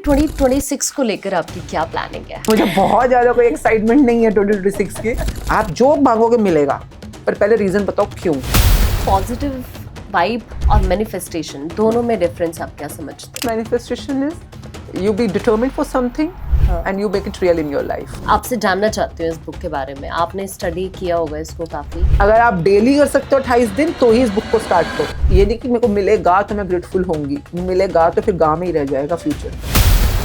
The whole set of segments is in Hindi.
2026 को लेकर आपकी क्या प्लानिंग है? मुझे बहुत ज़्यादा कोई एक्साइटमेंट नहीं है 2026 की। आप जो मांगोगे मिलेगा, पर पहले रीज़न बताओ क्यों। पॉजिटिव वाइब और मैनिफेस्टेशन दोनों में डिफरेंस आप क्या समझते manifestation is you be determined for something and you make it real in your life. हैं? आपसे जानना चाहती हूँ इस बुक के बारे में। आपने स्टडी किया होगा इसको काफी। अगर आप डेली कर सकते हो 28 दिन तो ही इस बुक को स्टार्ट करो। ये नहीं कि मेरे को मिलेगा तो मैं ग्रेटफुल होंगी, मिलेगा तो फिर गाँव में ही रह जाएगा फ्यूचर।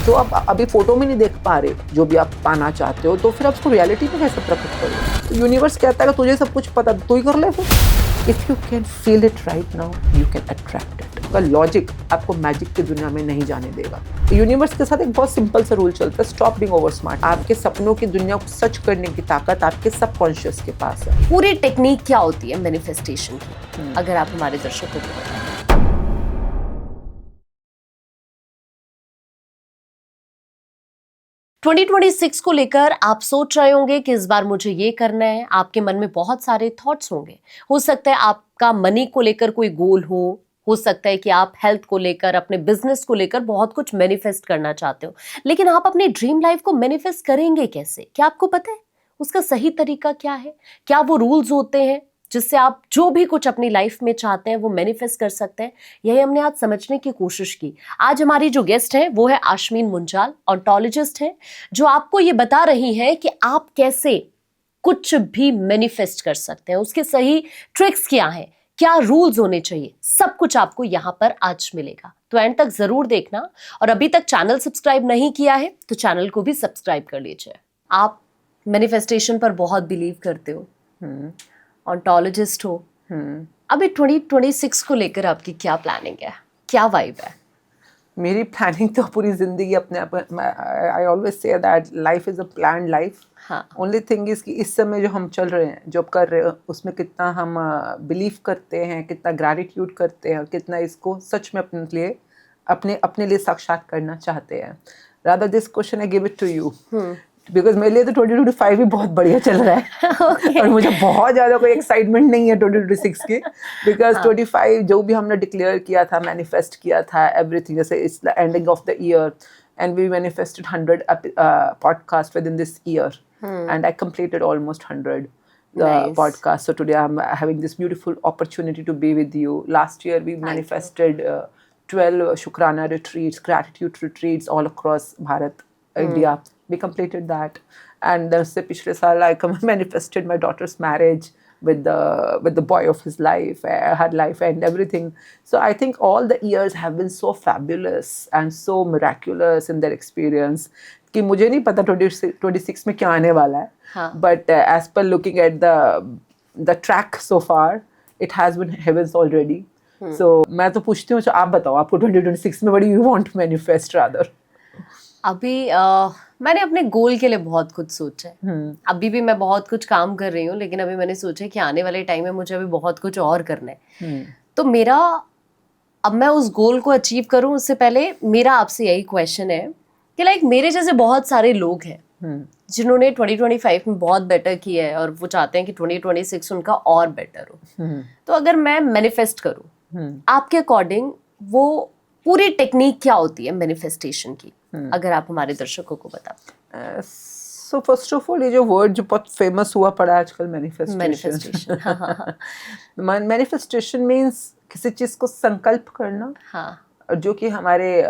जो आप अभी फोटो में नहीं देख पा रहे, जो भी आप पाना चाहते हो, तो फिर आप उसको रियलिटी में कैसे प्रकट करो। तो यूनिवर्स कहता है कि तुझे सब कुछ पता, तू ही कर ले फिर। If you can feel it right now you can attract it. का लॉजिक आपको मैजिक की दुनिया में नहीं जाने देगा। यूनिवर्स के साथ एक बहुत सिंपल सा रूल चलता है, स्टॉप बीइंग ओवर स्मार्ट। आपके सपनों की दुनिया को सच करने की ताकत आपके सबकॉन्शियस के पास है। पूरी टेक्निक क्या होती है मैनिफेस्टेशन की, अगर आप हमारे दर्शकों को बताएं? 2026 को लेकर आप सोच रहे होंगे कि इस बार मुझे ये करना है। आपके मन में बहुत सारे थॉट्स होंगे। हो सकता है आपका मनी को लेकर कोई गोल हो सकता है कि आप हेल्थ को लेकर, अपने बिजनेस को लेकर बहुत कुछ मैनिफेस्ट करना चाहते हो। लेकिन आप अपनी ड्रीम लाइफ को मैनिफेस्ट करेंगे कैसे? क्या आपको पता है उसका सही तरीका क्या है? क्या वो रूल्स होते हैं जिससे आप जो भी कुछ अपनी लाइफ में चाहते हैं वो मैनिफेस्ट कर सकते हैं? यही हमने आज समझने की कोशिश की। आज हमारी जो गेस्ट है वो है आश्मीन मुंजाल, ऑन्टोलॉजिस्ट है, जो आपको ये बता रही है कि आप कैसे कुछ भी मैनिफेस्ट कर सकते हैं, उसके सही ट्रिक्स क्या हैं, क्या रूल्स होने चाहिए, सब कुछ आपको यहाँ पर आज मिलेगा। तो एंड तक जरूर देखना, और अभी तक चैनल सब्सक्राइब नहीं किया है तो चैनल को भी सब्सक्राइब कर लीजिए। आप मैनिफेस्टेशन पर बहुत बिलीव करते हो, ऑन्टोलॉजिस्ट हो। अभी 2026 को लेकर आपकी क्या प्लानिंग है, क्या वाइब है? मेरी प्लानिंग तो पूरी जिंदगी अपने आप। I always say that life is a planned life. हाँ। ओनली थिंग इज कि इस समय जो हम चल रहे हैं, जो कर रहे हैं, उसमें कितना हम बिलीव करते हैं, कितना ग्रैटिट्यूड करते हैं, कितना इसको सच में अपने लिए साक्षात करना चाहते हैं। Rather this question I give it to you, because मेरे लिए तो 2025 भी बहुत बढ़िया चल रहा है। Okay. और मुझे बहुत ज़्यादा कोई एक्साइटमेंट नहीं है 2026 की, बिकॉज 25 जो भी हमने डिक्लेयर किया था, मैनिफेस्ट किया था, एवरीथिंग, जैसे it's the ending of the year and we manifested 100 podcast within this year and I completed almost 100 Nice. podcasts. So today I'm having this beautiful opportunity to be with you. Last year we manifested 12 Shukrana retreats, gratitude retreats all across Bharat, India. We completed that, and then se पिछले साल I manifested my daughter's marriage with the boy of his life, her life and everything. So I think all the years have been so fabulous and so miraculous in their experience कि मुझे नहीं पता 2026 में क्या आने वाला है. हाँ. But as per looking at the track so far, it has been heavens already. So मैं तो पूछती हूँ, आप बताओ आपको 2026 में what do you want to manifest rather? अभी मैंने अपने गोल के लिए बहुत कुछ सोचा है। अभी भी मैं बहुत कुछ काम कर रही हूँ, लेकिन अभी मैंने सोचा है कि आने वाले टाइम में मुझे अभी बहुत कुछ और करना है। तो मेरा, अब मैं उस गोल को अचीव करूँ उससे पहले मेरा आपसे यही क्वेश्चन है कि लाइक मेरे जैसे बहुत सारे लोग हैं जिन्होंने 2025 में बहुत बेटर किया है और वो चाहते हैं कि 2026 उनका और बेटर हो। तो अगर मैं मैनिफेस्ट करूँ, आपके अकॉर्डिंग वो पूरी टेक्निक क्या होती है मैनिफेस्टेशन की, अगर आप हमारे दर्शकों को बताओ? सो फर्स्ट ऑफ ऑल, ये जो वर्ड जो बहुत फेमस हुआ पड़ा है आजकल, मैनिफेस्टेशन। मैनिफेस्टेशन मीन्स किसी चीज को संकल्प करना। हाँ. जो कि हमारे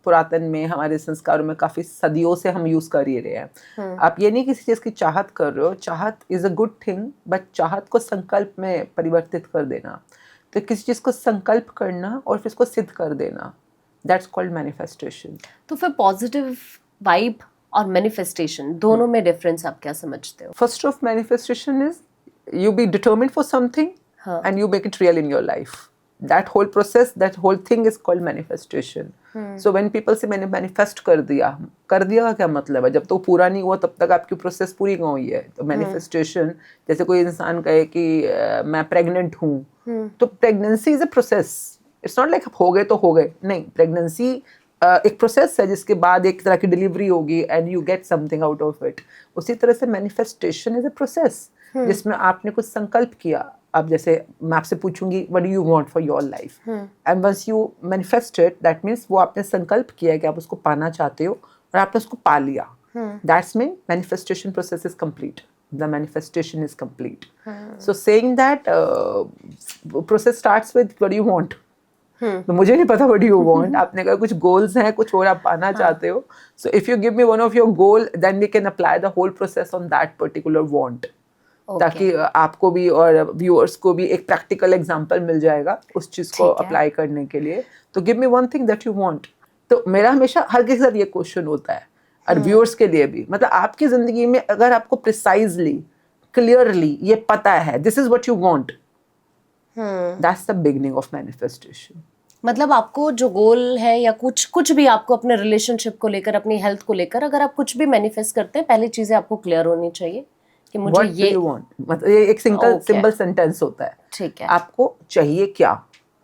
पुरातन में, हमारे संस्कारों में काफी सदियों से हम यूज कर ही रहे हैं। आप ये नहीं किसी चीज की चाहत कर रहे हो, चाहत is a good thing, but चाहत को संकल्प में परिवर्तित कर देना, तो किसी चीज को संकल्प करना और फिर उसको सिद्ध कर देना, दैट्स कॉल्ड मैनिफेस्टेशन। तो फिर पॉजिटिव वाइब और मैनिफेस्टेशन दोनों में डिफरेंस आप क्या समझते हो? First of manifestation is you be determined for something and you make it real in your life. That whole process, that whole thing is called manifestation. So when people say मैंने manifest कर दिया का क्या मतलब है? जब तो पूरा नहीं हुआ तब तक आपकी प्रोसेस पूरी नहीं हुई है। तो मैनिफेस्टेशन, जैसे कोई इंसान कहे कि मैं प्रेग्नेंट हूँ, तो pregnancy is a process. It's not like हो गए तो हो गए, नहीं। प्रेगनेंसी एक प्रोसेस है जिसके बाद एक तरह की डिलीवरी होगी and you get something out of it. उसी तरह से मैनिफेस्टेशन इज अ प्रोसेस। जिसमें आपने कुछ संकल्प किया. अब जैसे मैं आपसे पूछूंगी what do you want for your life, and once you manifest it, that means वो आपने संकल्प किया है कि आप उसको पाना चाहते हो और आपने उसको पा लिया. That's mean manifestation process is complete. The manifestation is complete. So saying that process starts with what do you want. तो मुझे नहीं पता what do you want. आपने कहा कुछ goals हैं, कुछ और आप पाना चाहते हो. So if you give me one of your goal, then we can apply the whole process on that particular want. ताकि आपको भी और व्यूअर्स को भी एक प्रैक्टिकल एग्जांपल मिल जाएगा उस चीज को अप्लाई करने के लिए. तो give me one thing that you want. तो मेरा हमेशा हर किसी के साथ ये क्वेश्चन होता है और व्यूअर्स के लिए भी. मतलब आपकी जिंदगी में अगर आपको प्रिसाइजली क्लियरली ये पता है this is what you want, that's the beginning of manifestation. मतलब आपको जो गोल है या कुछ भी आपको अपने रिलेशनशिप को लेकर, अपनी हेल्थ को लेकर, अगर आप कुछ भी मैनिफेस्ट करते हैं, पहली चीजें आपको क्लियर होनी चाहिए कि मुझे What ये do you want? मतलब ये एक सिंपल सेंटेंस होता है. ठीक है. आपको चाहिए क्या,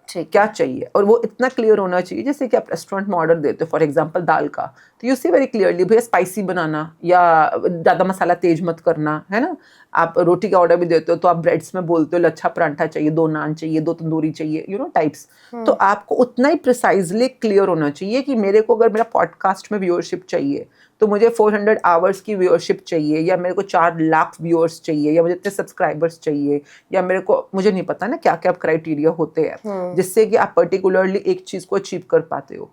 क्या चाहिए, और वो इतना क्लियर होना चाहिए. जैसे कि आप रेस्टोरेंट में ऑर्डर देते हो फॉर एग्जांपल दाल का, तो यू सी वेरी क्लियरली भैया स्पाइसी बनाना या ज़्यादा मसाला तेज मत करना, है ना. आप रोटी का ऑर्डर भी देते हो तो आप ब्रेड्स में बोलते हो लच्छा परांठा चाहिए, 2 नान चाहिए, 2 तंदूरी चाहिए, यू नो टाइप्स. तो आपको उतना ही प्रिसाइजली क्लियर होना चाहिए कि मेरे को अगर मेरा पॉडकास्ट में व्यूअरशिप चाहिए तो मुझे 400 आवर्स की व्यूअरशिप चाहिए, या मेरे को 4 लाख व्यूअर्स चाहिए, या मुझे इतने सब्सक्राइबर्स चाहिए, या मुझे नहीं पता ना क्या क्या क्राइटेरिया होते हैं जिससे कि आप पर्टिकुलरली एक चीज को अचीव कर पाते हो.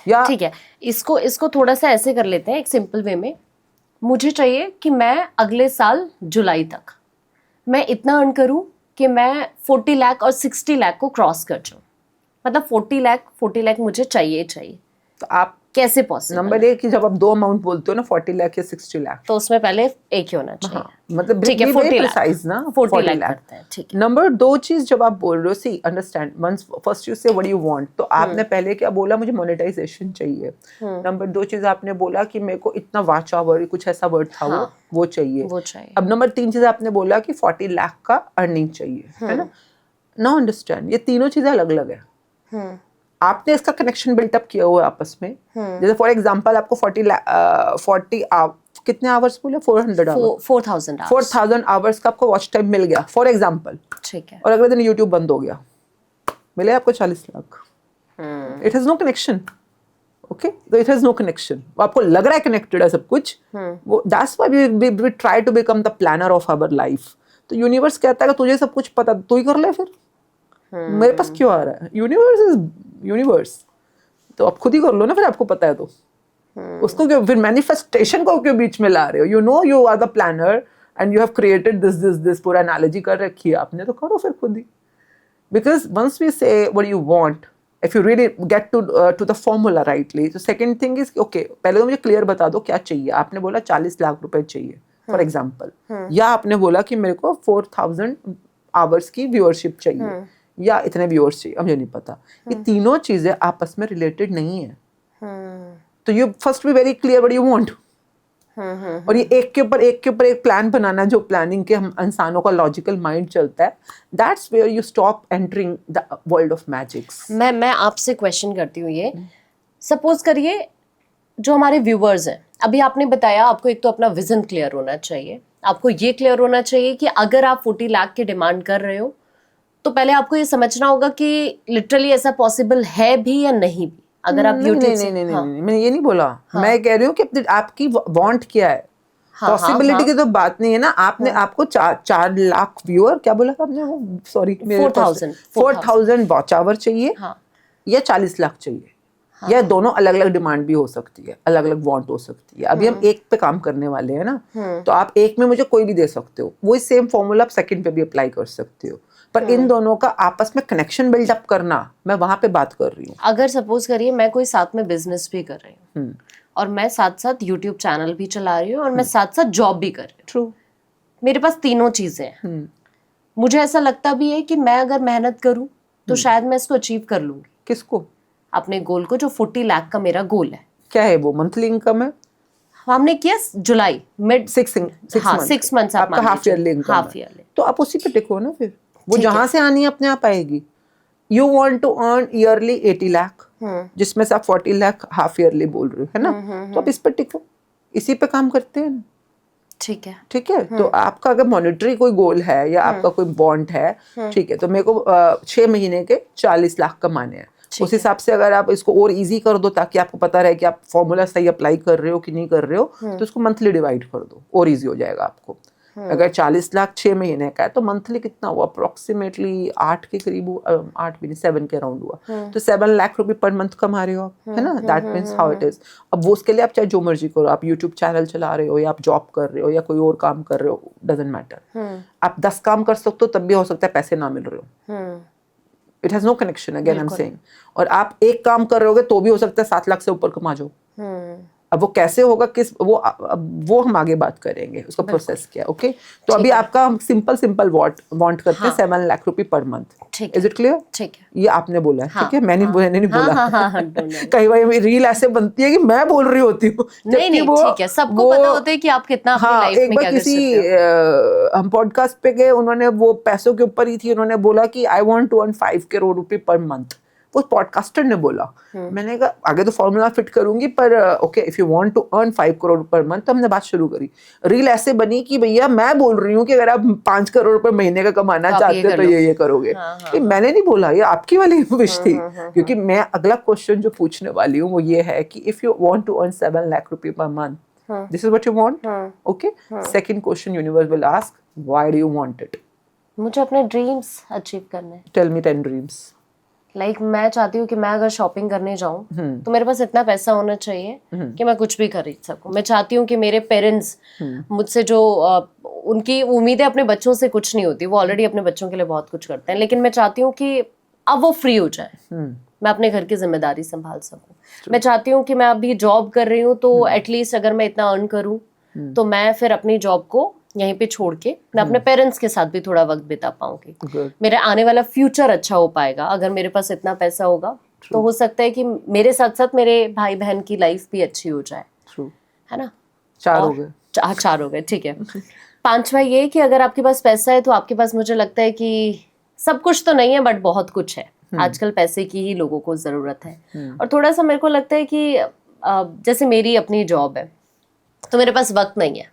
या ठीक है, इसको थोड़ा सा ऐसे कर लेते हैं एक सिंपल वे में. मुझे चाहिए कि मैं अगले साल जुलाई तक मैं इतना अर्न करूं कि मैं 40 लाख और 60 लाख को क्रॉस कर जाऊं. मतलब 40 लाख मुझे चाहिए. तो आप कैसे पॉसिबल? नंबर 1 कि जब आप 2 अमाउंट बोलते हो ना 40 लाख या 60 लाख, तो उसमें पहले एक ही होना चाहिए. मतलब ठीक है, 40 लाख ना 40 लाख करते हैं. ठीक है. नंबर 2 चीज जब आप बोल रहे हो, सी अंडरस्टैंड, वंस फर्स्ट यू से व्हाट यू वांट, तो आपने पहले क्या बोला, मुझे मोनेटाइजेशन चाहिए. नंबर 2 चीज आपने बोला कि मेरे को इतना वाच आवर, कुछ ऐसा वर्ड था वो चाहिए. अब नंबर 3 चीज आपने बोला कि 40 लाख का अर्निंग चाहिए, है ना. नाउ अंडरस्टैंड, ये तीनों चीजें अलग अलग है. आपने इसका कनेक्शन बिल्टअप किया हुआ है आपस में. जैसे फॉर एग्जांपल आपको 40 कितने आवर्स बोले, 4,000 आवर्स का आपको वॉच टाइम मिल गया फॉर एग्जांपल. ठीक है. और अगले दिन यूट्यूब बंद हो गया, मिले आपको 40 lakh. It has no connection. Okay, तो इट हैज नो कनेक्शन. आपको लग रहा है कनेक्टेड है सब कुछ. वो that's why we try to become the planner of our life. तो यूनिवर्स कहता है कि तुझे सब कुछ पता, तू ही कर ले फिर. मेरे पास क्यों आ रहा है? यूनिवर्स इज यूनिवर्स, तो आप खुद ही कर लो ना फिर, आपको पता है तो. उसको क्यों फिर मैनिफेस्टेशन को क्यों बीच में ला रहे हो? You know you are the planner and you have created this पूरा एनालॉजी कर रखी है आपने, तो करो फिर खुद ही. Because once we say what you want, if you really get to the formula rightly, तो सेकंड थिंग इज ओके, पहले तो मुझे क्लियर बता दो क्या चाहिए. आपने बोला 40 लाख रुपए चाहिए फॉर एग्जाम्पल, या आपने बोला कि मेरे को 4,000 आवर्स की व्यूअरशिप चाहिए, या इतने व्यूअर्स चाहिए, मुझे नहीं पता. ये तीनों चीजें आपस में रिलेटेड नहीं है. तो you first B very clear what you want. और ये एक के ऊपर एक प्लान बनाना, जो प्लानिंग के हम इंसानों का लॉजिकल माइंड चलता है, that's where you stop entering the world of magics. मैं आपसे क्वेश्चन करती हूँ ये. सपोज करिए जो हमारे व्यूअर्स हैं, अभी आपने बताया आपको एक तो अपना विजन क्लियर होना चाहिए, आपको ये क्लियर होना चाहिए कि अगर आप 40 लाख की डिमांड कर रहे हो तो पहले आपको ये समझना होगा कि लिटरली ऐसा पॉसिबल है भी या नहीं भी. अगर आप YouTube से नहीं, मैंने ये नहीं बोला. मैं कह रही हूँ कि आपकी वांट क्या है. पॉसिबिलिटी की तो बात नहीं है ना. आपने आपको 4 लाख व्यूअर, क्या बोला आपने, वो सॉरी, 4,000 वॉच आवर चाहिए, या 40 लाख चाहिए, या दोनों अलग अलग डिमांड भी हो सकती है, अलग अलग वांट हो सकती है. अभी हम एक पे काम करने वाले हैं ना, तो आप एक में मुझे कोई भी दे सकते हो. वही सेम फॉर्मूला आप सेकंड पे भी अप्लाई कर सकते हो. पर इन दोनों का आपस में कनेक्शन बिल्डअप करना, मैं वहां पे बात कर रही हूँ. अगर सपोज करिए मैं कोई साथ में बिजनेस भी कर रही हूँ, और मैं साथ साथ यूट्यूब चैनल भी चला रही हूँ, और मैं साथ साथ जॉब भी कर रही हूँ. ट्रू. मेरे पास तीनों चीजें हैं. मुझे ऐसा लगता भी है कि मैं अगर मेहनत करूँ तो शायद मैं इसको अचीव कर लूंगी. किसको? अपने गोल को, जो 40 लाख का मेरा गोल है. क्या है वो? मंथली इनकम है. हमने किया जुलाई मिड 6 मंथ्स आपका half yearly income. Half yearly. तो आप उसी पे टिको ना फिर. वो जहां से आनी है अपने आप आएगी. You want to earn yearly 80 lakh, जिसमें से आप 40 लाख हाफ ईयरली बोल रहे हो, है ना. तो आप इस पे टिको, इसी पे काम करते हैं ना. ठीक है। ठीक है, तो आपका अगर मॉनेटरी कोई गोल है या आपका कोई बॉन्ड है, ठीक है, तो मेरे को 6 महीने के 40 लाख कमाने हैं। उस हिसाब से अगर आप इसको और इजी कर दो ताकि आपको पता रहे कि आप फॉर्मूला सही अप्लाई कर रहे हो कि नहीं कर रहे हो, तो इसको मंथली डिवाइड कर दो और इजी हो जाएगा आपको। अगर 40 लाख 6 महीने का है तो मंथली कितना हुआ, अप्रोक्सीमेटली 8 के करीब 8 भी नहीं 7 के अराउंड हुआ, तो 7 लाख रुपए पर मंथ कमा रहे हो आप, है ना। That means how it is. अब वो उसके लिए आप चाहे जो मर्जी करो, आप यूट्यूब चैनल चला रहे हो या आप जॉब कर रहे हो या कोई और काम कर रहे हो, डजेंट मैटर। आप 10 काम कर सकते हो तब भी हो सकता है पैसे ना मिल रहे हो, it has no connection, again I am saying. और आप एक काम कर रहे होगे तो भी हो सकता है 7 लाख से ऊपर कमा जाओ। अब वो कैसे होगा, किस वो हम आगे बात करेंगे, उसका प्रोसेस क्या है। ओके, तो अभी आपका हम सिंपल वांट करते हैं 7 लाख रुपए per month. Is it clear? ठीक है, ये आपने बोला है, ठीक है, मैंने नहीं बोला। हाँ, कई बार रील ऐसे बनती है कि मैं बोल रही होती हूँ, नहीं, ठीक है, सबको पता होता है कि आप कितना अपनी लाइफ में क्या कर सकते हो। एक बार हम पॉडकास्ट पे गए, उन्होंने वो पैसों के ऊपर ही थी, उन्होंने बोला कि I want to earn 5 crore रुपए पर मंथ। वो पॉडकास्टर ने बोला। मैंने कहा आगे तो फॉर्मूला फिट करूंगी, पर okay if you want to earn 5 crore per month, तो हमने बात शुरू करी। रील ऐसे बनी कि भैया मैं बोल रही हूँ कि अगर आप 5 करोड़ रुपए महीने का कमाना चाहते हो तो ये करोगे। मैंने नहीं बोला, ये आपकी वाली विश थी। क्योंकि मैं अगला क्वेश्चन जो पूछने वाली हूँ वो ये है कि if you want to earn 7 lakh रुपए per month, this is what you want, okay. Second question universe will ask, why do you want it? मुझे अपने ड्रीम्स अचीव करने हैं। Tell me 10 dreams. मैं चाहती हूँ कि मैं अगर शॉपिंग करने जाऊँ तो मेरे पास इतना पैसा होना चाहिए कि मैं कुछ भी खरीद सकूँ। मैं चाहती हूँ कि मेरे पेरेंट्स मुझसे जो उनकी उम्मीदें अपने बच्चों से कुछ नहीं होती, वो ऑलरेडी अपने बच्चों के लिए बहुत कुछ करते हैं, लेकिन मैं चाहती हूँ कि अब वो फ्री हो जाए, मैं अपने घर की जिम्मेदारी संभाल सकूँ। मैं चाहती हूँ कि मैं अभी जॉब कर रही हूँ तो एटलीस्ट अगर मैं इतना अर्न करूँ तो मैं फिर अपनी जॉब को यहीं पे छोड़ के मैं अपने पेरेंट्स के साथ भी थोड़ा वक्त बिता पाऊंगी। मेरा आने वाला फ्यूचर अच्छा हो पाएगा अगर मेरे पास इतना पैसा होगा। तो हो सकता है कि मेरे साथ साथ मेरे भाई बहन की लाइफ भी अच्छी हो जाए, है ना। 4 हो गए। 4 हो गए, ठीक है। 5वां ये कि अगर आपके पास पैसा है तो आपके पास, मुझे लगता है कि सब कुछ तो नहीं है बट बहुत कुछ है। आजकल पैसे की ही लोगों को जरूरत है। और थोड़ा सा मेरे को लगता है कि जैसे मेरी अपनी जॉब है तो मेरे पास वक्त नहीं है।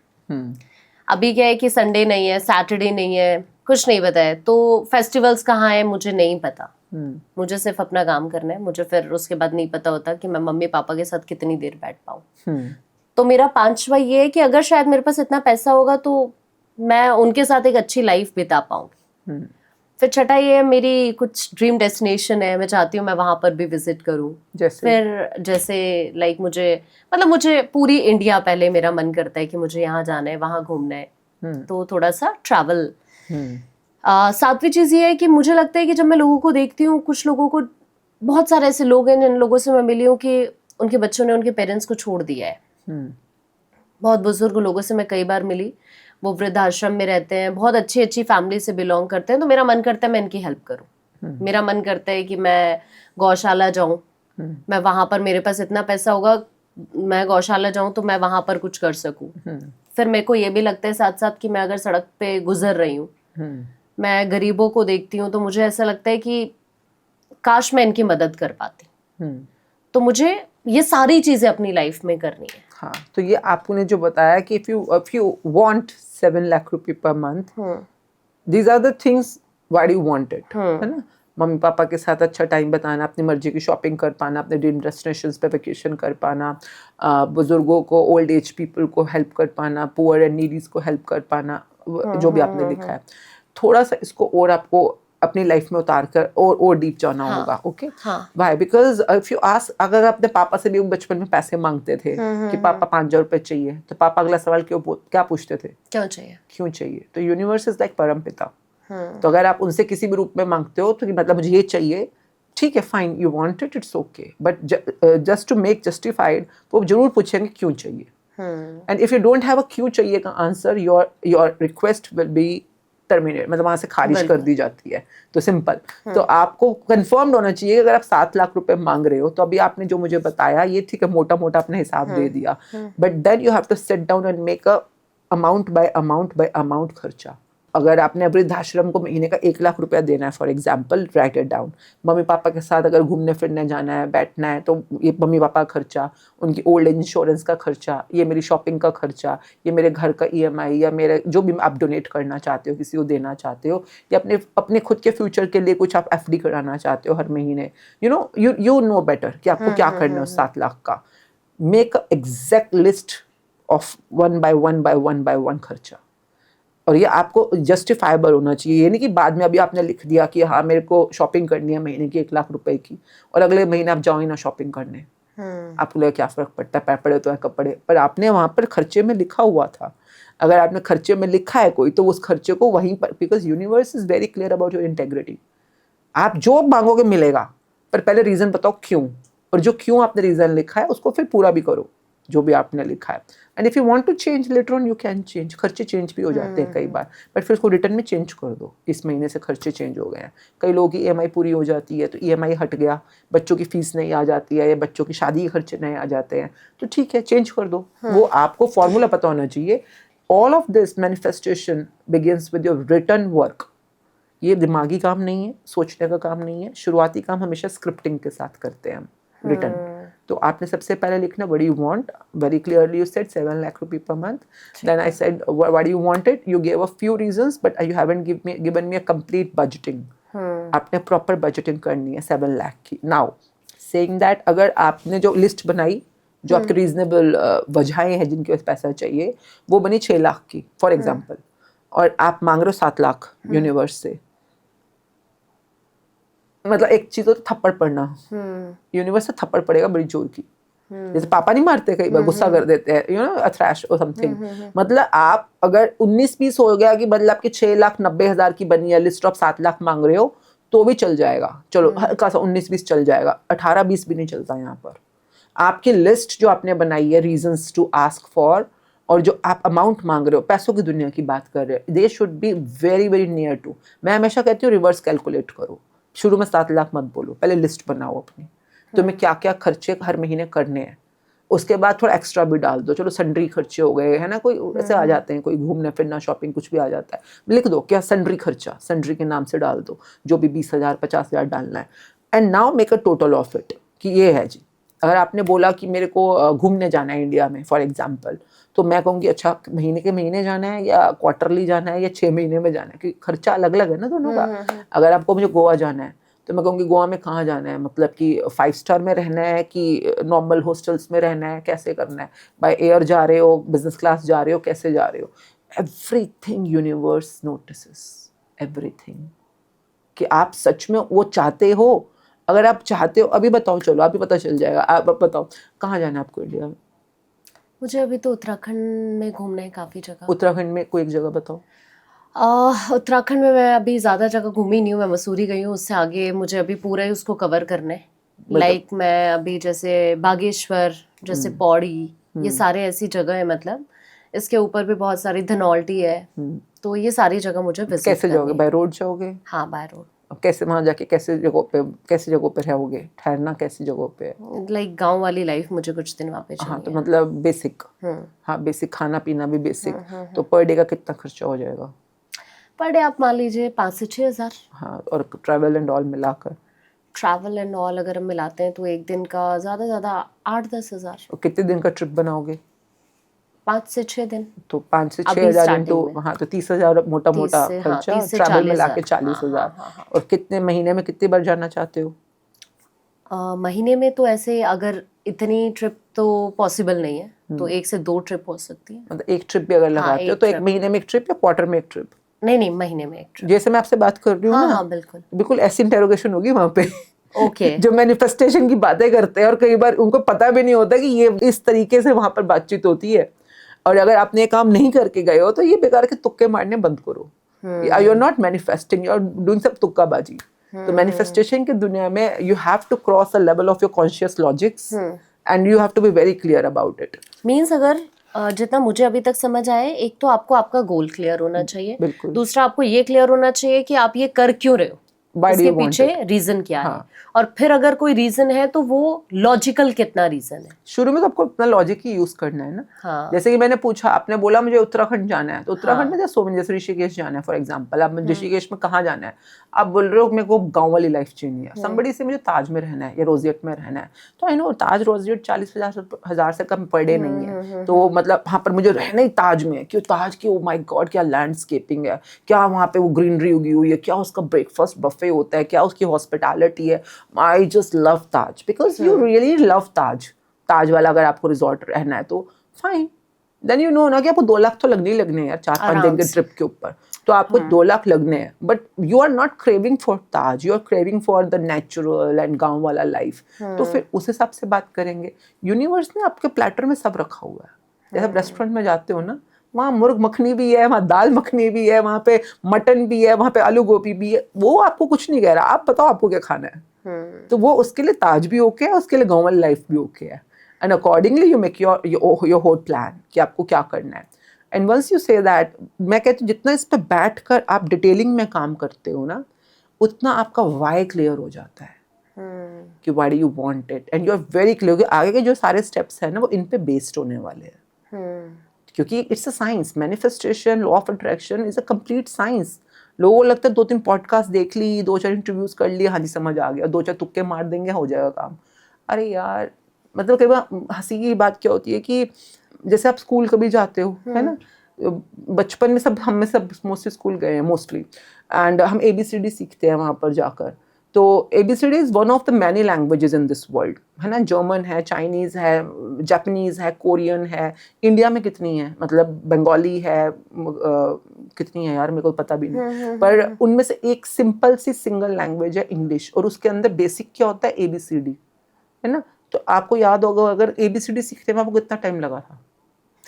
अभी क्या है कि संडे नहीं है, सैटरडे नहीं है, कुछ नहीं पता है, तो फेस्टिवल्स कहाँ है मुझे नहीं पता। मुझे सिर्फ अपना काम करना है। मुझे फिर उसके बाद नहीं पता होता कि मैं मम्मी पापा के साथ कितनी देर बैठ पाऊँ। तो मेरा 5वां ये है कि अगर शायद मेरे पास इतना पैसा होगा तो मैं उनके साथ एक अच्छी लाइफ बिता पाऊंगी। फिर 6वां ये है, मेरी कुछ ड्रीम डेस्टिनेशन है, मैं चाहती हूँ मैं वहां पर भी विजिट करूँ। फिर जैसे मुझे पूरी इंडिया, पहले मेरा मन करता है कि मुझे यहाँ जाना है, वहां घूमना है, तो थोड़ा सा ट्रैवल। 7वीं चीज ये है कि मुझे लगता है कि जब मैं लोगों को देखती हूँ, कुछ लोगों को, बहुत सारे ऐसे लोग हैं जिन लोगों से मैं मिली हूँ कि उनके बच्चों ने उनके पेरेंट्स को छोड़ दिया है। बहुत बुजुर्ग लोगों से मैं कई बार मिली, वो वृद्धाश्रम में रहते हैं, बहुत अच्छी अच्छी फैमिली से बिलोंग करते हैं। तो मेरा मन करता है मैं इनकी हेल्प करूं। मेरा मन करता है कि मैं गौशाला जाऊं, मैं वहां पर, मेरे पास इतना पैसा होगा, मैं गौशाला जाऊं तो मैं वहां पर कुछ कर सकूं। फिर मेरे को ये भी लगता है साथ साथ कि मैं अगर सड़क पे गुजर रही हूँ, मैं गरीबों को देखती हूँ, तो मुझे ऐसा लगता है कि काश मैं इनकी मदद कर पाती। तो मुझे ये सारी चीजें अपनी लाइफ में करनी है। हाँ, तो ये आपने जो बताया कि if you want 7 लाख रुपए per month, these are the things why do you want it, है ना। मम्मी पापा के साथ अच्छा टाइम बताना, अपनी मर्जी की शॉपिंग कर पाना, अपने ड्रीम डेस्टिनेशंस पे वेकेशन कर पाना, बुजुर्गों को, ओल्ड एज पीपल को हेल्प कर पाना, पुअर एंड नीडीज को हेल्प कर पाना, जो भी आपने लिखा है। थोड़ा सा इसको और आपको अपनी लाइफ में उतार कर और डीप जाना होगा। Okay, why? Because if you ask, अगर अपने पापा से भी बचपन में पैसे मांगते थे कि पापा 5,000 रुपए चाहिए, तो पापा अगला सवाल क्या पूछते थे? क्यों चाहिए? तो यूनिवर्स इज लाइक परम पिता। तो अगर आप उनसे किसी भी रूप में मांगते हो तो मतलब मुझे ये चाहिए, ठीक है, fine, you want it, it's okay, but just to make justified वो जरूर पूछेंगे क्यों चाहिए। And if you don't have a क्यों चाहिए का answer, your request will be terminate, मतलब वहां से खारिज कर दी जाती है। तो सिंपल, तो आपको कंफर्म्ड होना चाहिए। अगर आप 7 लाख रुपए मांग रहे हो, तो अभी आपने जो मुझे बताया ये ठीक है, मोटा मोटा अपने हिसाब दे दिया, but then you have to sit down and make a amount by amount खर्चा। अगर आपने वृद्धाश्रम को महीने का 1 लाख रुपया देना है, for example, right it down. Mummy papa के साथ अगर घूमने फिरने जाना है, बैठना है, तो ये मम्मी पापा का खर्चा, उनकी ओल्ड एज इंश्योरेंस का खर्चा, ये मेरी शॉपिंग का खर्चा, ये मेरे घर का EMI, या मेरे जो भी आप डोनेट करना चाहते हो, किसी को देना चाहते हो, या अपने खुद के फ्यूचर के लिए कुछ आप FD कराना चाहते हो हर महीने, यू नो बेटर कि आपको क्या करना है उस 7 लाख का। Make a exact list of 1 by 1 by 1 by 1 खर्चा, और ये आपको जस्टिफाइबल होना चाहिए। ये नहीं कि बाद में अभी आपने लिख दिया कि हाँ मेरे को शॉपिंग करनी है महीने की 1 लाख रुपए की, और अगले महीने आप जाओ ही ना शॉपिंग करने। आपको लगे क्या फर्क पड़ता है, पड़े तो है कपड़े, पर आपने वहां पर खर्चे में लिखा हुआ था। अगर आपने खर्चे में लिखा है कोई, तो उस खर्चे को वहीं पर, because universe is very clear about your integrity. आप जो मांगोगे मिलेगा, पर पहले रीजन बताओ क्यों, और जो क्यों आपने रीजन लिखा है उसको फिर पूरा भी करो जो भी आपने लिखा है। And if you want to change later on, you can change. खर्चे चेंज भी हो जाते हैं कई बार, बट फिर उसको रिटर्न में चेंज कर दो। इस महीने से खर्चे चेंज हो गए हैं, कई लोगों की EMI पूरी हो जाती है तो EMI हट गया, बच्चों की फीस नहीं आ जाती है, या बच्चों की शादी के खर्चे नहीं आ जाते हैं, तो ठीक है चेंज कर दो। वो आपको फॉर्मूला पता होना चाहिए। All of this manifestation begins with your written work. ये दिमागी काम नहीं है, सोचने का काम नहीं है। शुरुआती काम हमेशा स्क्रिप्टिंग के साथ करते हैं हम, रिटन। तो आपने सबसे पहले लिखना what you want, very clearly you said 7 lakh रुपए per month. Then I said what you wanted, you gave a few reasons, but you haven't given me a complete budgeting. आपने प्रॉपर बजटिंग करनी है 7 लाख की। नाउ सेइंग दैट, अगर आपने जो लिस्ट बनाई, जो आपके रीजनेबल वजहें हैं जिनके पास पैसा चाहिए, वो बनी 6 लाख की फॉर एग्जाम्पल, और आप मांग रहे हो 7 लाख यूनिवर्स से, मतलब एक चीज तो थप्पड़ पड़ना, यूनिवर्स से थप्पड़ पड़ेगा बड़ी जोर की। जैसे पापा नहीं मारते कई बार, गुस्सा कर देते हैं, अ थ्रैश और समथिंग। मतलब आप अगर 19-20 हो गया कि मतलब आपकी 6,90,000 की बनी है लिस्ट, ऑफ 7 लाख मांग रहे हो, तो भी चल जाएगा। चलो हल्का सा 19-20 चल जाएगा, 18-20 भी नहीं चलता यहाँ पर। आपकी लिस्ट जो आपने बनाई है, रीजंस टू आस्क फॉर, और जो आप अमाउंट मांग रहे हो, पैसों की दुनिया की बात कर रहे हो, they should be very very near to. मैं हमेशा कहती हूँ रिवर्स कैलकुलेट करो। शुरू में 7 लाख मत बोलो, पहले लिस्ट बनाओ अपनी, तुम्हें क्या क्या खर्चे हर महीने करने हैं। उसके बाद थोड़ा एक्स्ट्रा भी डाल दो, चलो सन्ड्री खर्चे हो गए है ना, कोई ऐसे आ जाते हैं, कोई घूमना फिरना शॉपिंग कुछ भी आ जाता है, लिख दो क्या सन्ड्री खर्चा, सन्ड्री के नाम से डाल दो, जो भी 20,000 50,000 डालना है। And now make a total of it कि ये है जी। अगर आपने बोला कि मेरे को घूमने जाना है इंडिया में फॉर एग्जाम्पल, तो मैं कहूँगी अच्छा महीने के महीने जाना है, या क्वार्टरली जाना है, या 6 महीने में जाना है, क्योंकि खर्चा अलग अलग है ना दोनों का। अगर आपको मुझे गोवा जाना है, तो मैं कहूँगी गोवा में कहाँ जाना है, मतलब कि 5 स्टार में रहना है कि नॉर्मल हॉस्टल्स में रहना है, कैसे करना है, बाय एयर जा रहे हो, बिजनेस क्लास जा रहे हो, कैसे जा रहे हो। एवरीथिंग यूनिवर्स नोटिसेस, एवरीथिंग, कि आप सच में वो चाहते हो। अगर आप चाहते हो, अभी बताओ, चलो अभी पता चल जाएगा। आप बताओ कहाँ जाना है आपको इंडिया में? मुझे अभी तो उत्तराखंड में घूमना है काफ़ी जगह। उत्तराखंड में कोई एक जगह बताओ। उत्तराखंड में मैं अभी ज़्यादा जगह घूमी नहीं हूँ, मैं मसूरी गई हूँ, उससे आगे मुझे अभी पूरा ही उसको कवर करना है। लाइक मैं अभी जैसे बागेश्वर, जैसे पौड़ी, ये सारे ऐसी जगह है, मतलब इसके ऊपर भी बहुत सारी धनौल्टी है, तो ये सारी जगह मुझे विजिट करनी है। कैसे जाओगे, बाय रोड जाओगे? हाँ बाय रोड। कैसे वहाँ जाके कैसे जगहों पे रहोगे, ठहरना कैसी जगहों पे? लाइक गांव वाली लाइफ मुझे कुछ दिन वहाँ पे चाहिए। हाँ, तो मतलब बेसिक, हाँ बेसिक, खाना पीना भी बेसिक। तो पर डे का कितना खर्चा हो जाएगा? पर डे आप मान लीजिए 5 से 6 हज़ार। हाँ, और ट्रैवल एंड ऑल मिलाकर? ट्रैवल एंड ऑल अगर हम मिलाते हैं तो एक दिन का ज़्यादा 8-10 हज़ार। और कितने दिन का ट्रिप बनाओगे? 5 से 6 दिन। तो 5 से 6,000 इंटू, हाँ तो 30,000 मोटा मोटा खर्चा, ट्रैवल मिला के 40,000। और कितने महीने में कितनी बार जाना चाहते हो? महीने में तो ऐसे अगर इतनी ट्रिप तो पॉसिबल नहीं है, तो 1 से 2 ट्रिप हो सकती है। मतलब एक ट्रिप भी अगर लगाते हो तो एक महीने में एक ट्रिप या क्वार्टर में एक ट्रिप? नहीं, महीने में एक ट्रिप। जैसे मैं आपसे बात कर रही हूँ ना, हाँ बिल्कुल बिल्कुल ऐसी इंटेरोगेशन होगी वहाँ पे। ओके जो मैनिफेस्टेशन की बातें करते हैं, और कई बार उनको पता भी नहीं होता कि ये इस तरीके से वहाँ पर बातचीत होती है। और अगर आपने ये काम नहीं करके गए हो, तो ये बेकार के तुक्के मारने बंद करो। You are not manifesting, you are doing सब तुक्काबाजी। तो मैनिफेस्टेशन की दुनिया में you have to cross a level of your conscious logics, and you have to be very clear about it. Means अगर जितना मुझे अभी तक समझ आया, एक तो आपको आपका गोल क्लियर होना चाहिए, दूसरा आपको ये क्लियर होना चाहिए कि आप ये कर क्यों रहे हो। Why do इसके you want पीछे रीजन क्या है, हाँ। और फिर अगर कोई रीजन है तो वो लॉजिकल कितना रीजन है? शुरू में तो आपको अपना लॉजिक ही यूज करना है ना। हाँ। जैसे कि मैंने पूछा, आपने बोला मुझे उत्तराखंड जाना है, तो उत्तराखंड हाँ। में सो जैसे ऋषिकेश जाना है फॉर एग्जांपल, आप ऋषिकेश में कहाँ जाना है, आप बोल रहे हो मेरे को गांव वाली लाइफ चाहिए है, समबडी से मुझे ताज में रहना है या रोजियट में रहना है, तो आई नो ताज रोजियट 40,000 से कम पर डे नहीं है, तो मतलब वहाँ पर मुझे रहना ही ताज में है। क्यों ताज की, ओ माय गॉड क्या लैंडस्केपिंग है, क्या वहाँ पे वो ग्रीनरी उगी हुई है, क्या उसका ब्रेकफास्ट बफे होता है, क्या उसकी हॉस्पिटैलिटी है। I just love Taj because you really love ताज वाला अगर आपको रिजॉर्ट रहना है तो फाइन, देन यू नो ना कि आपको 2 लाख तो लगने ही लगने हैं यार 4-5 दिन के ट्रिप के ऊपर, तो आपको 2 लाख लगने हैं, but you are not craving for Taj, you are craving for the natural and गांव वाला लाइफ। तो फिर उस हिसाब से बात करेंगे। यूनिवर्स ने आपके प्लेटर में सब रखा हुआ है। जैसे आप रेस्टोरेंट में जाते हो ना, वहाँ मुर्ग मखनी भी है, वहाँ दाल मखनी भी है, वहाँ पे मटन भी है, वहाँ पे आलू गोभी भी है, वो आपको कुछ नहीं कह रहा, आप बताओ आपको क्या खाना है। तो वो उसके लिए ताज भी ओके है, उसके लिए गांव वाली लाइफ भी ओके है, and accordingly you make your whole plan कि आपको क्या करना है। And once you say that, मैं कहती हूँ जितना इस पे बैठ कर आप डिटेलिंग में काम करते हो ना, उतना आपका वाई क्लियर हो जाता है कि why do you want it, and you are very clear कि आगे के जो सारे स्टेप्स हैं ना वो इन पे बेस्ड होने वाले हैं। क्योंकि it's a science, manifestation, law of attraction is a complete science. लोगों को लगता है 2-3 पॉडकास्ट देख ली, 2-4 इंटरव्यूज कर लिए, हाँ जी समझ आ गया, 2-4 तुक्के मार देंगे हो जाएगा काम। अरे यार, मतलब कई बार हंसी की बात क्या होती है कि जैसे आप स्कूल कभी जाते हो, है ना, बचपन में सब, हम में सब मोस्टली स्कूल गए हैं मोस्टली, एंड हम ABCD सीखते हैं वहाँ पर जाकर। तो ABCD is one of the many languages in this world, है ना, जर्मन है, चाइनीज है, जापानीज है, कोरियन है। इंडिया में कितनी है, मतलब बंगाली है, कितनी है यार मेरे को पता भी नहीं, पर उनमें से एक सिंपल सी सिंगल लैंग्वेज है इंग्लिश, और उसके अंदर बेसिक क्या होता है, ABCD, है ना। तो आपको याद होगा अगर ABCD सीखने में आपको कितना टाइम लगा था?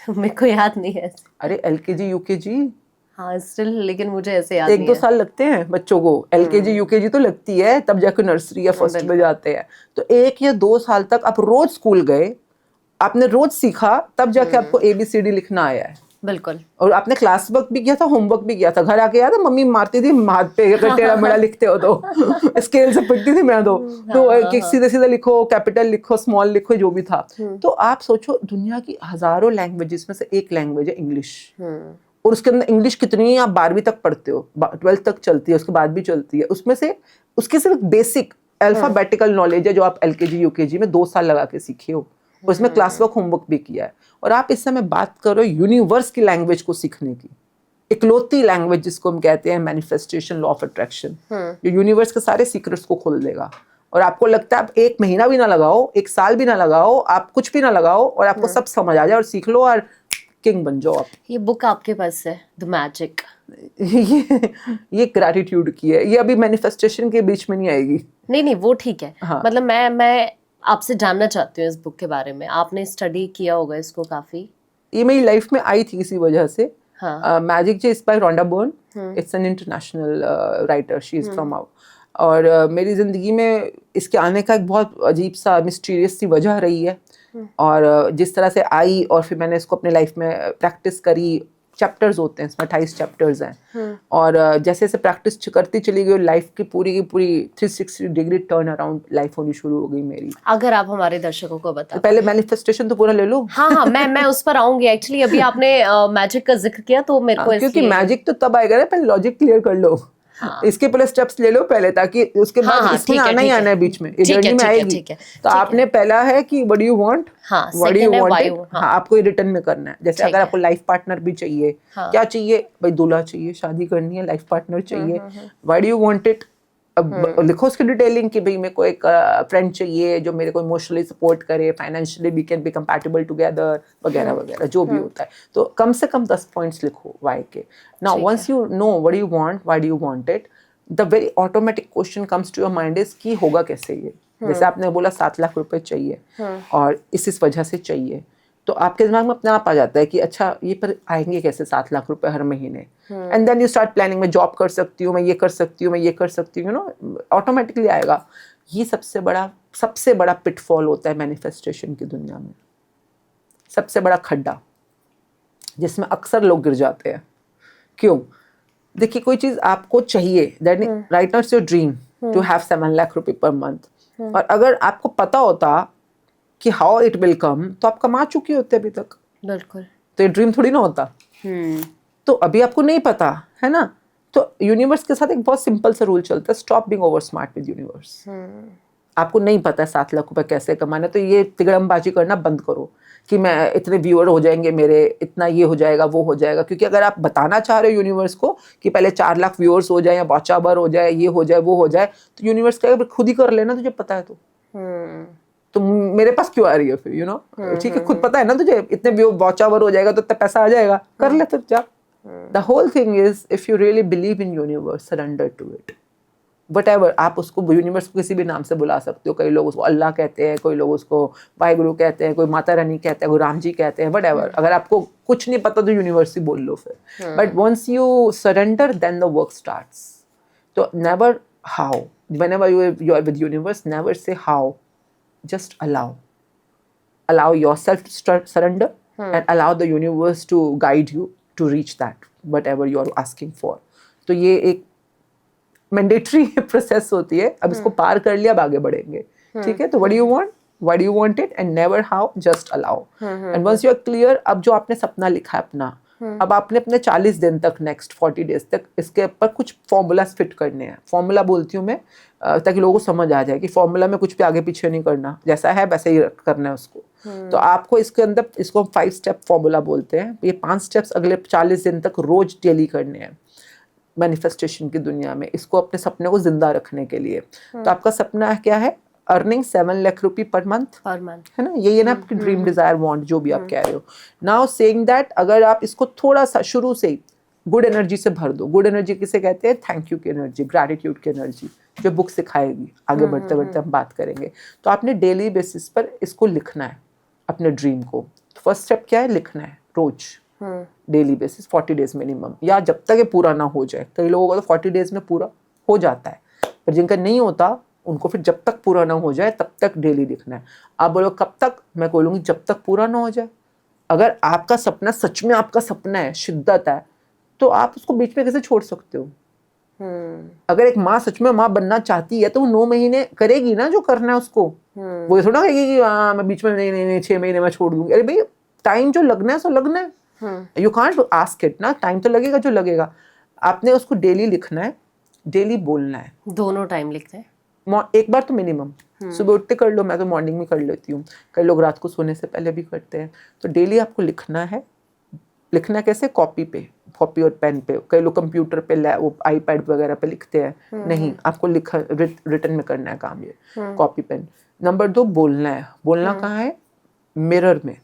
मेरे को याद नहीं है। अरे LKG UKG, हाँ स्टिल, लेकिन मुझे ऐसे याद नहीं है। 1-2 साल लगते हैं बच्चों को, LKG UKG तो लगती है, तब जाकर नर्सरी या फर्स्ट में जाते हैं। तो 1 या 2 साल तक आप रोज स्कूल गए, आपने रोज सीखा, तब जाके आपको ABCD लिखना आया है। बिल्कुल। और आपने क्लास वर्क भी किया था, होमवर्क भी किया था, घर आके याद है मम्मी मारती थी हाथ पे अगर टेढ़ा मेढ़ा लिखते हो तो स्केल से पिटती थी मैं तो सीधे सीधे लिखो, कैपिटल लिखो, स्मॉल लिखो, जो भी था। तो आप सोचो दुनिया की हजारों लैंग्वेजेस में से एक लैंग्वेज है इंग्लिश, और उसके अंदर इंग्लिश कितनी है, आप 12वीं तक पढ़ते हो, 12th तक चलती है, उसके बाद भी चलती है। उसमें से उसकी सिर्फ बेसिक अल्फाबेटिकल नॉलेज है जो आप LKG UKG में 2 साल लगा के सीखे हो, उसमें क्लास वर्क होमवर्क भी किया है। और आप इस समय बात करो यूनिवर्स की लैंग्वेज को सीखने की, इकलौती लैंग्वेज जिसको हम कहते हैं मैनिफेस्टेशन, लॉ ऑफ अट्रैक्शन, जो यूनिवर्स के सारे सीक्रेट्स को खोल देगा। और आपको लगता है आप 1 महीना भी ना लगाओ, 1 साल भी ना लगाओ, आप कुछ भी ना लगाओ, और आपको सब समझ आ जाए, और सीख लो और किंग बन जाओ आप। ये बुक आपके पास है, द मैजिक। ये ग्रैटिट्यूड की है, ये अभी मैनिफेस्टेशन के बीच में नहीं आएगी। नहीं वो ठीक है। हाँ। मतलब मैं आपसे जानना चाहती हूँ इस बुक के बारे में, आपने स्टडी किया होगा इसको काफी। ये मेरी लाइफ में आई थी किसी वजह से। हाँ। Magic J is by Rhonda burn, it's an international writer, she is from out. और मेरी जिंदगी में इसके आने का एक बहुत अजीब सा मिस्टीरियस सी वजह रही है, और जिस तरह से आई और फिर मैंने इसको अपने लाइफ में प्रैक्टिस करी। चैप्टर्स होते हैं इसमें, 28 चैप्टर्स हैं, और जैसे जैसे प्रैक्टिस करती चली गई, लाइफ की पूरी 360 डिग्री टर्न अराउंड लाइफ होनी शुरू हो गई मेरी। अगर आप हमारे दर्शकों को बता, तो पहले मैनिफेस्टेशन तो पूरा ले लो। हाँ मैं उस पर आऊंगी एक्चुअली। अभी आपने मैजिक का जिक्र किया तो मेरे को क्योंकि मैजिक तो तब आएगा ना, पहले लॉजिक क्लियर कर लो। हाँ। इसके पहले स्टेप्स ले लो पहले, ताकि उसके बाद हाँ, इसमें आना ही आना है बीच में, जर्नी में आएगी। तो आपने पहला है कि what do you want, what do you want, आपको ये रिटर्न में करना है। जैसे अगर आपको लाइफ पार्टनर भी चाहिए, क्या चाहिए भाई, दूल्हा चाहिए, शादी करनी है, लाइफ पार्टनर चाहिए, why do you want it, अब लिखो उसकी डिटेलिंग कि भाई मेरे को एक फ्रेंड चाहिए जो मेरे को इमोशनली सपोर्ट करे, financially we can be compatible together, वगैरह वगैरह जो भी होता है। तो कम से कम 10 पॉइंट्स लिखो वाई के। Now once you know what you want, why do you want it, the very automatic question comes to your mind is कि होगा कैसे ये। जैसे आपने बोला 7 लाख रुपए चाहिए और इस वजह से चाहिए, तो आपके दिमाग में अपने आप आ जाता है कि अच्छा ये पर आएंगे कैसे 7 लाख रुपए हर महीने, and then you start planning, मैं जॉब कर सकती हूँ, मैं ये कर सकती हूँ, मैं ये कर सकती हूँ, यू नो, ऑटोमेटिकली आएगा। ये सबसे बड़ा पिटफॉल होता है मैनिफेस्टेशन की दुनिया में, सबसे बड़ा खड्डा जिसमें अक्सर लोग गिर जाते हैं। क्यों? देखिए कोई चीज आपको चाहिए, that right now it's your dream to have 7 lakh रुपए पर मंथ, और अगर आपको पता होता कि हाउ इट विल कम, तो आप कमा चुके होते अभी तक, बिल्कुल। तो ये ड्रीम थोड़ी ना होता। तो अभी आपको नहीं पता है ना, तो यूनिवर्स के साथ एक बहुत सिंपल सा रूल चलता है, stop being over smart with universe. आपको नहीं पता है 7 लाख रुपए कैसे कमाना, तो ये तिगड़मबाजी करना बंद करो कि मैं इतने व्यूअर हो जाएंगे मेरे, इतना ये हो जाएगा वो हो जाएगा, क्योंकि अगर आप बताना चाह रहे हो यूनिवर्स को कि पहले 4 लाख व्यूअर्स हो जाए या वॉच आवर हो जाए, ये हो जाए वो हो जाए, तो यूनिवर्स कहेगा खुद ही कर लेना, तुझे पता है तो मेरे पास क्यों आ रही है फिर, यू नो, ठीक है, खुद पता है ना तुझे, इतने वॉच आवर हो जाएगा तो इतना पैसा आ जाएगा, कर ले फिर जा। The whole thing is if you really believe in universe, surrender to it, whatever. आप उसको यूनिवर्स को किसी भी नाम से बुला सकते हो, कई लोग उसको अल्लाह कहते हैं, कोई लोग उसको वाहिगुरु कहते हैं, कोई माता रानी कहते हैं, कोई राम जी कहते हैं, वटएवर। अगर आपको कुछ नहीं पता तो यूनिवर्स ही बोल लो फिर, but once you surrender then the work starts. तो never how, whenever you are with universe, never say how, just allow yourself to surrender and allow the universe to guide you to reach that whatever you are asking for. तो ये एक मैंडेटरी प्रोसेस होती है, अब इसको पार कर लिया, अब आगे बढ़ेंगे, ठीक है। तो what do you want, why do you want it, and never how, just allow. And once you are clear, अब जो आपने सपना लिखा है अपना, अब आपने अपने 40 दिन तक, नेक्स्ट 40 डेज तक इसके ऊपर कुछ फॉर्मूलाज फिट करने हैं। फॉर्मूला बोलती हूँ मैं ताकि लोगों को समझ आ जाए कि फॉर्मूला में कुछ भी आगे पीछे नहीं करना, जैसा है वैसे ही करना है उसको। तो आपको इसके अंदर, इसको 5 स्टेप फॉर्मूला बोलते हैं। ये 5 स्टेप्स अगले 40 दिन तक रोज डेली करने हैं मैनिफेस्टेशन की दुनिया में, इसको अपने सपने को जिंदा रखने के लिए। तो आपका सपना क्या है? अर्निंग 7 लाख रुपए पर मंथ, है ना, ये ना आपकी ड्रीम डिजायर वांट जो भी आप कह रहे हो। नाउ सेइंग दैट, अगर आप इसको थोड़ा सा शुरू से ही गुड एनर्जी से भर दो। गुड एनर्जी किसे कहते हैं? थैंक यू की एनर्जी, ग्रैटिट्यूड की एनर्जी, जो बुक सिखाएगी, आगे बढ़ते बढ़ते हम बात करेंगे। तो आपने डेली बेसिस पर इसको लिखना है अपने ड्रीम को। फर्स्ट स्टेप क्या है? लिखना है रोज, डेली बेसिस 40 डेज मिनिमम, या जब तक ये पूरा ना हो जाए। कई लोगों का तो 40 डेज में पूरा हो जाता है, पर जिनका नहीं होता उनको फिर जब तक पूरा ना हो जाए तब तक डेली लिखना है। आप बोलो कब तक? मैं बोलूँगी जब तक पूरा ना हो जाए। अगर आपका सपना सच में आपका सपना है, शिद्दत है, तो आप उसको बीच में कैसे छोड़ सकते हो? अगर एक माँ सच में माँ बनना चाहती है तो वो 9 महीने करेगी ना जो करना है उसको। वो ये थोड़ा कहेगी कि मैं बीच में नहीं 6 महीने में छोड़ दूंगी। अरे भाई, टाइम जो लगना है सो लगना है। यू कांट आस्क इट ना, टाइम तो लगेगा जो लगेगा। आपने उसको डेली लिखना है, डेली बोलना है। दोनों टाइम लिखते हैं? एक बार तो मिनिमम, सुबह उठते कर लो, मैं तो मॉर्निंग में कर लेती हूँ, कई लोग रात को सोने से पहले भी करते हैं। तो डेली आपको लिखना है। लिखना कैसे? कॉपी और पेन पे। कई लोग कंप्यूटर पे, वो आईपैड वगैरह पे लिखते हैं, नहीं, आपको रिटन में करना है काम, ये कॉपी पेन। नंबर 2, बोलना है। बोलना कहाँ है? मिरर में,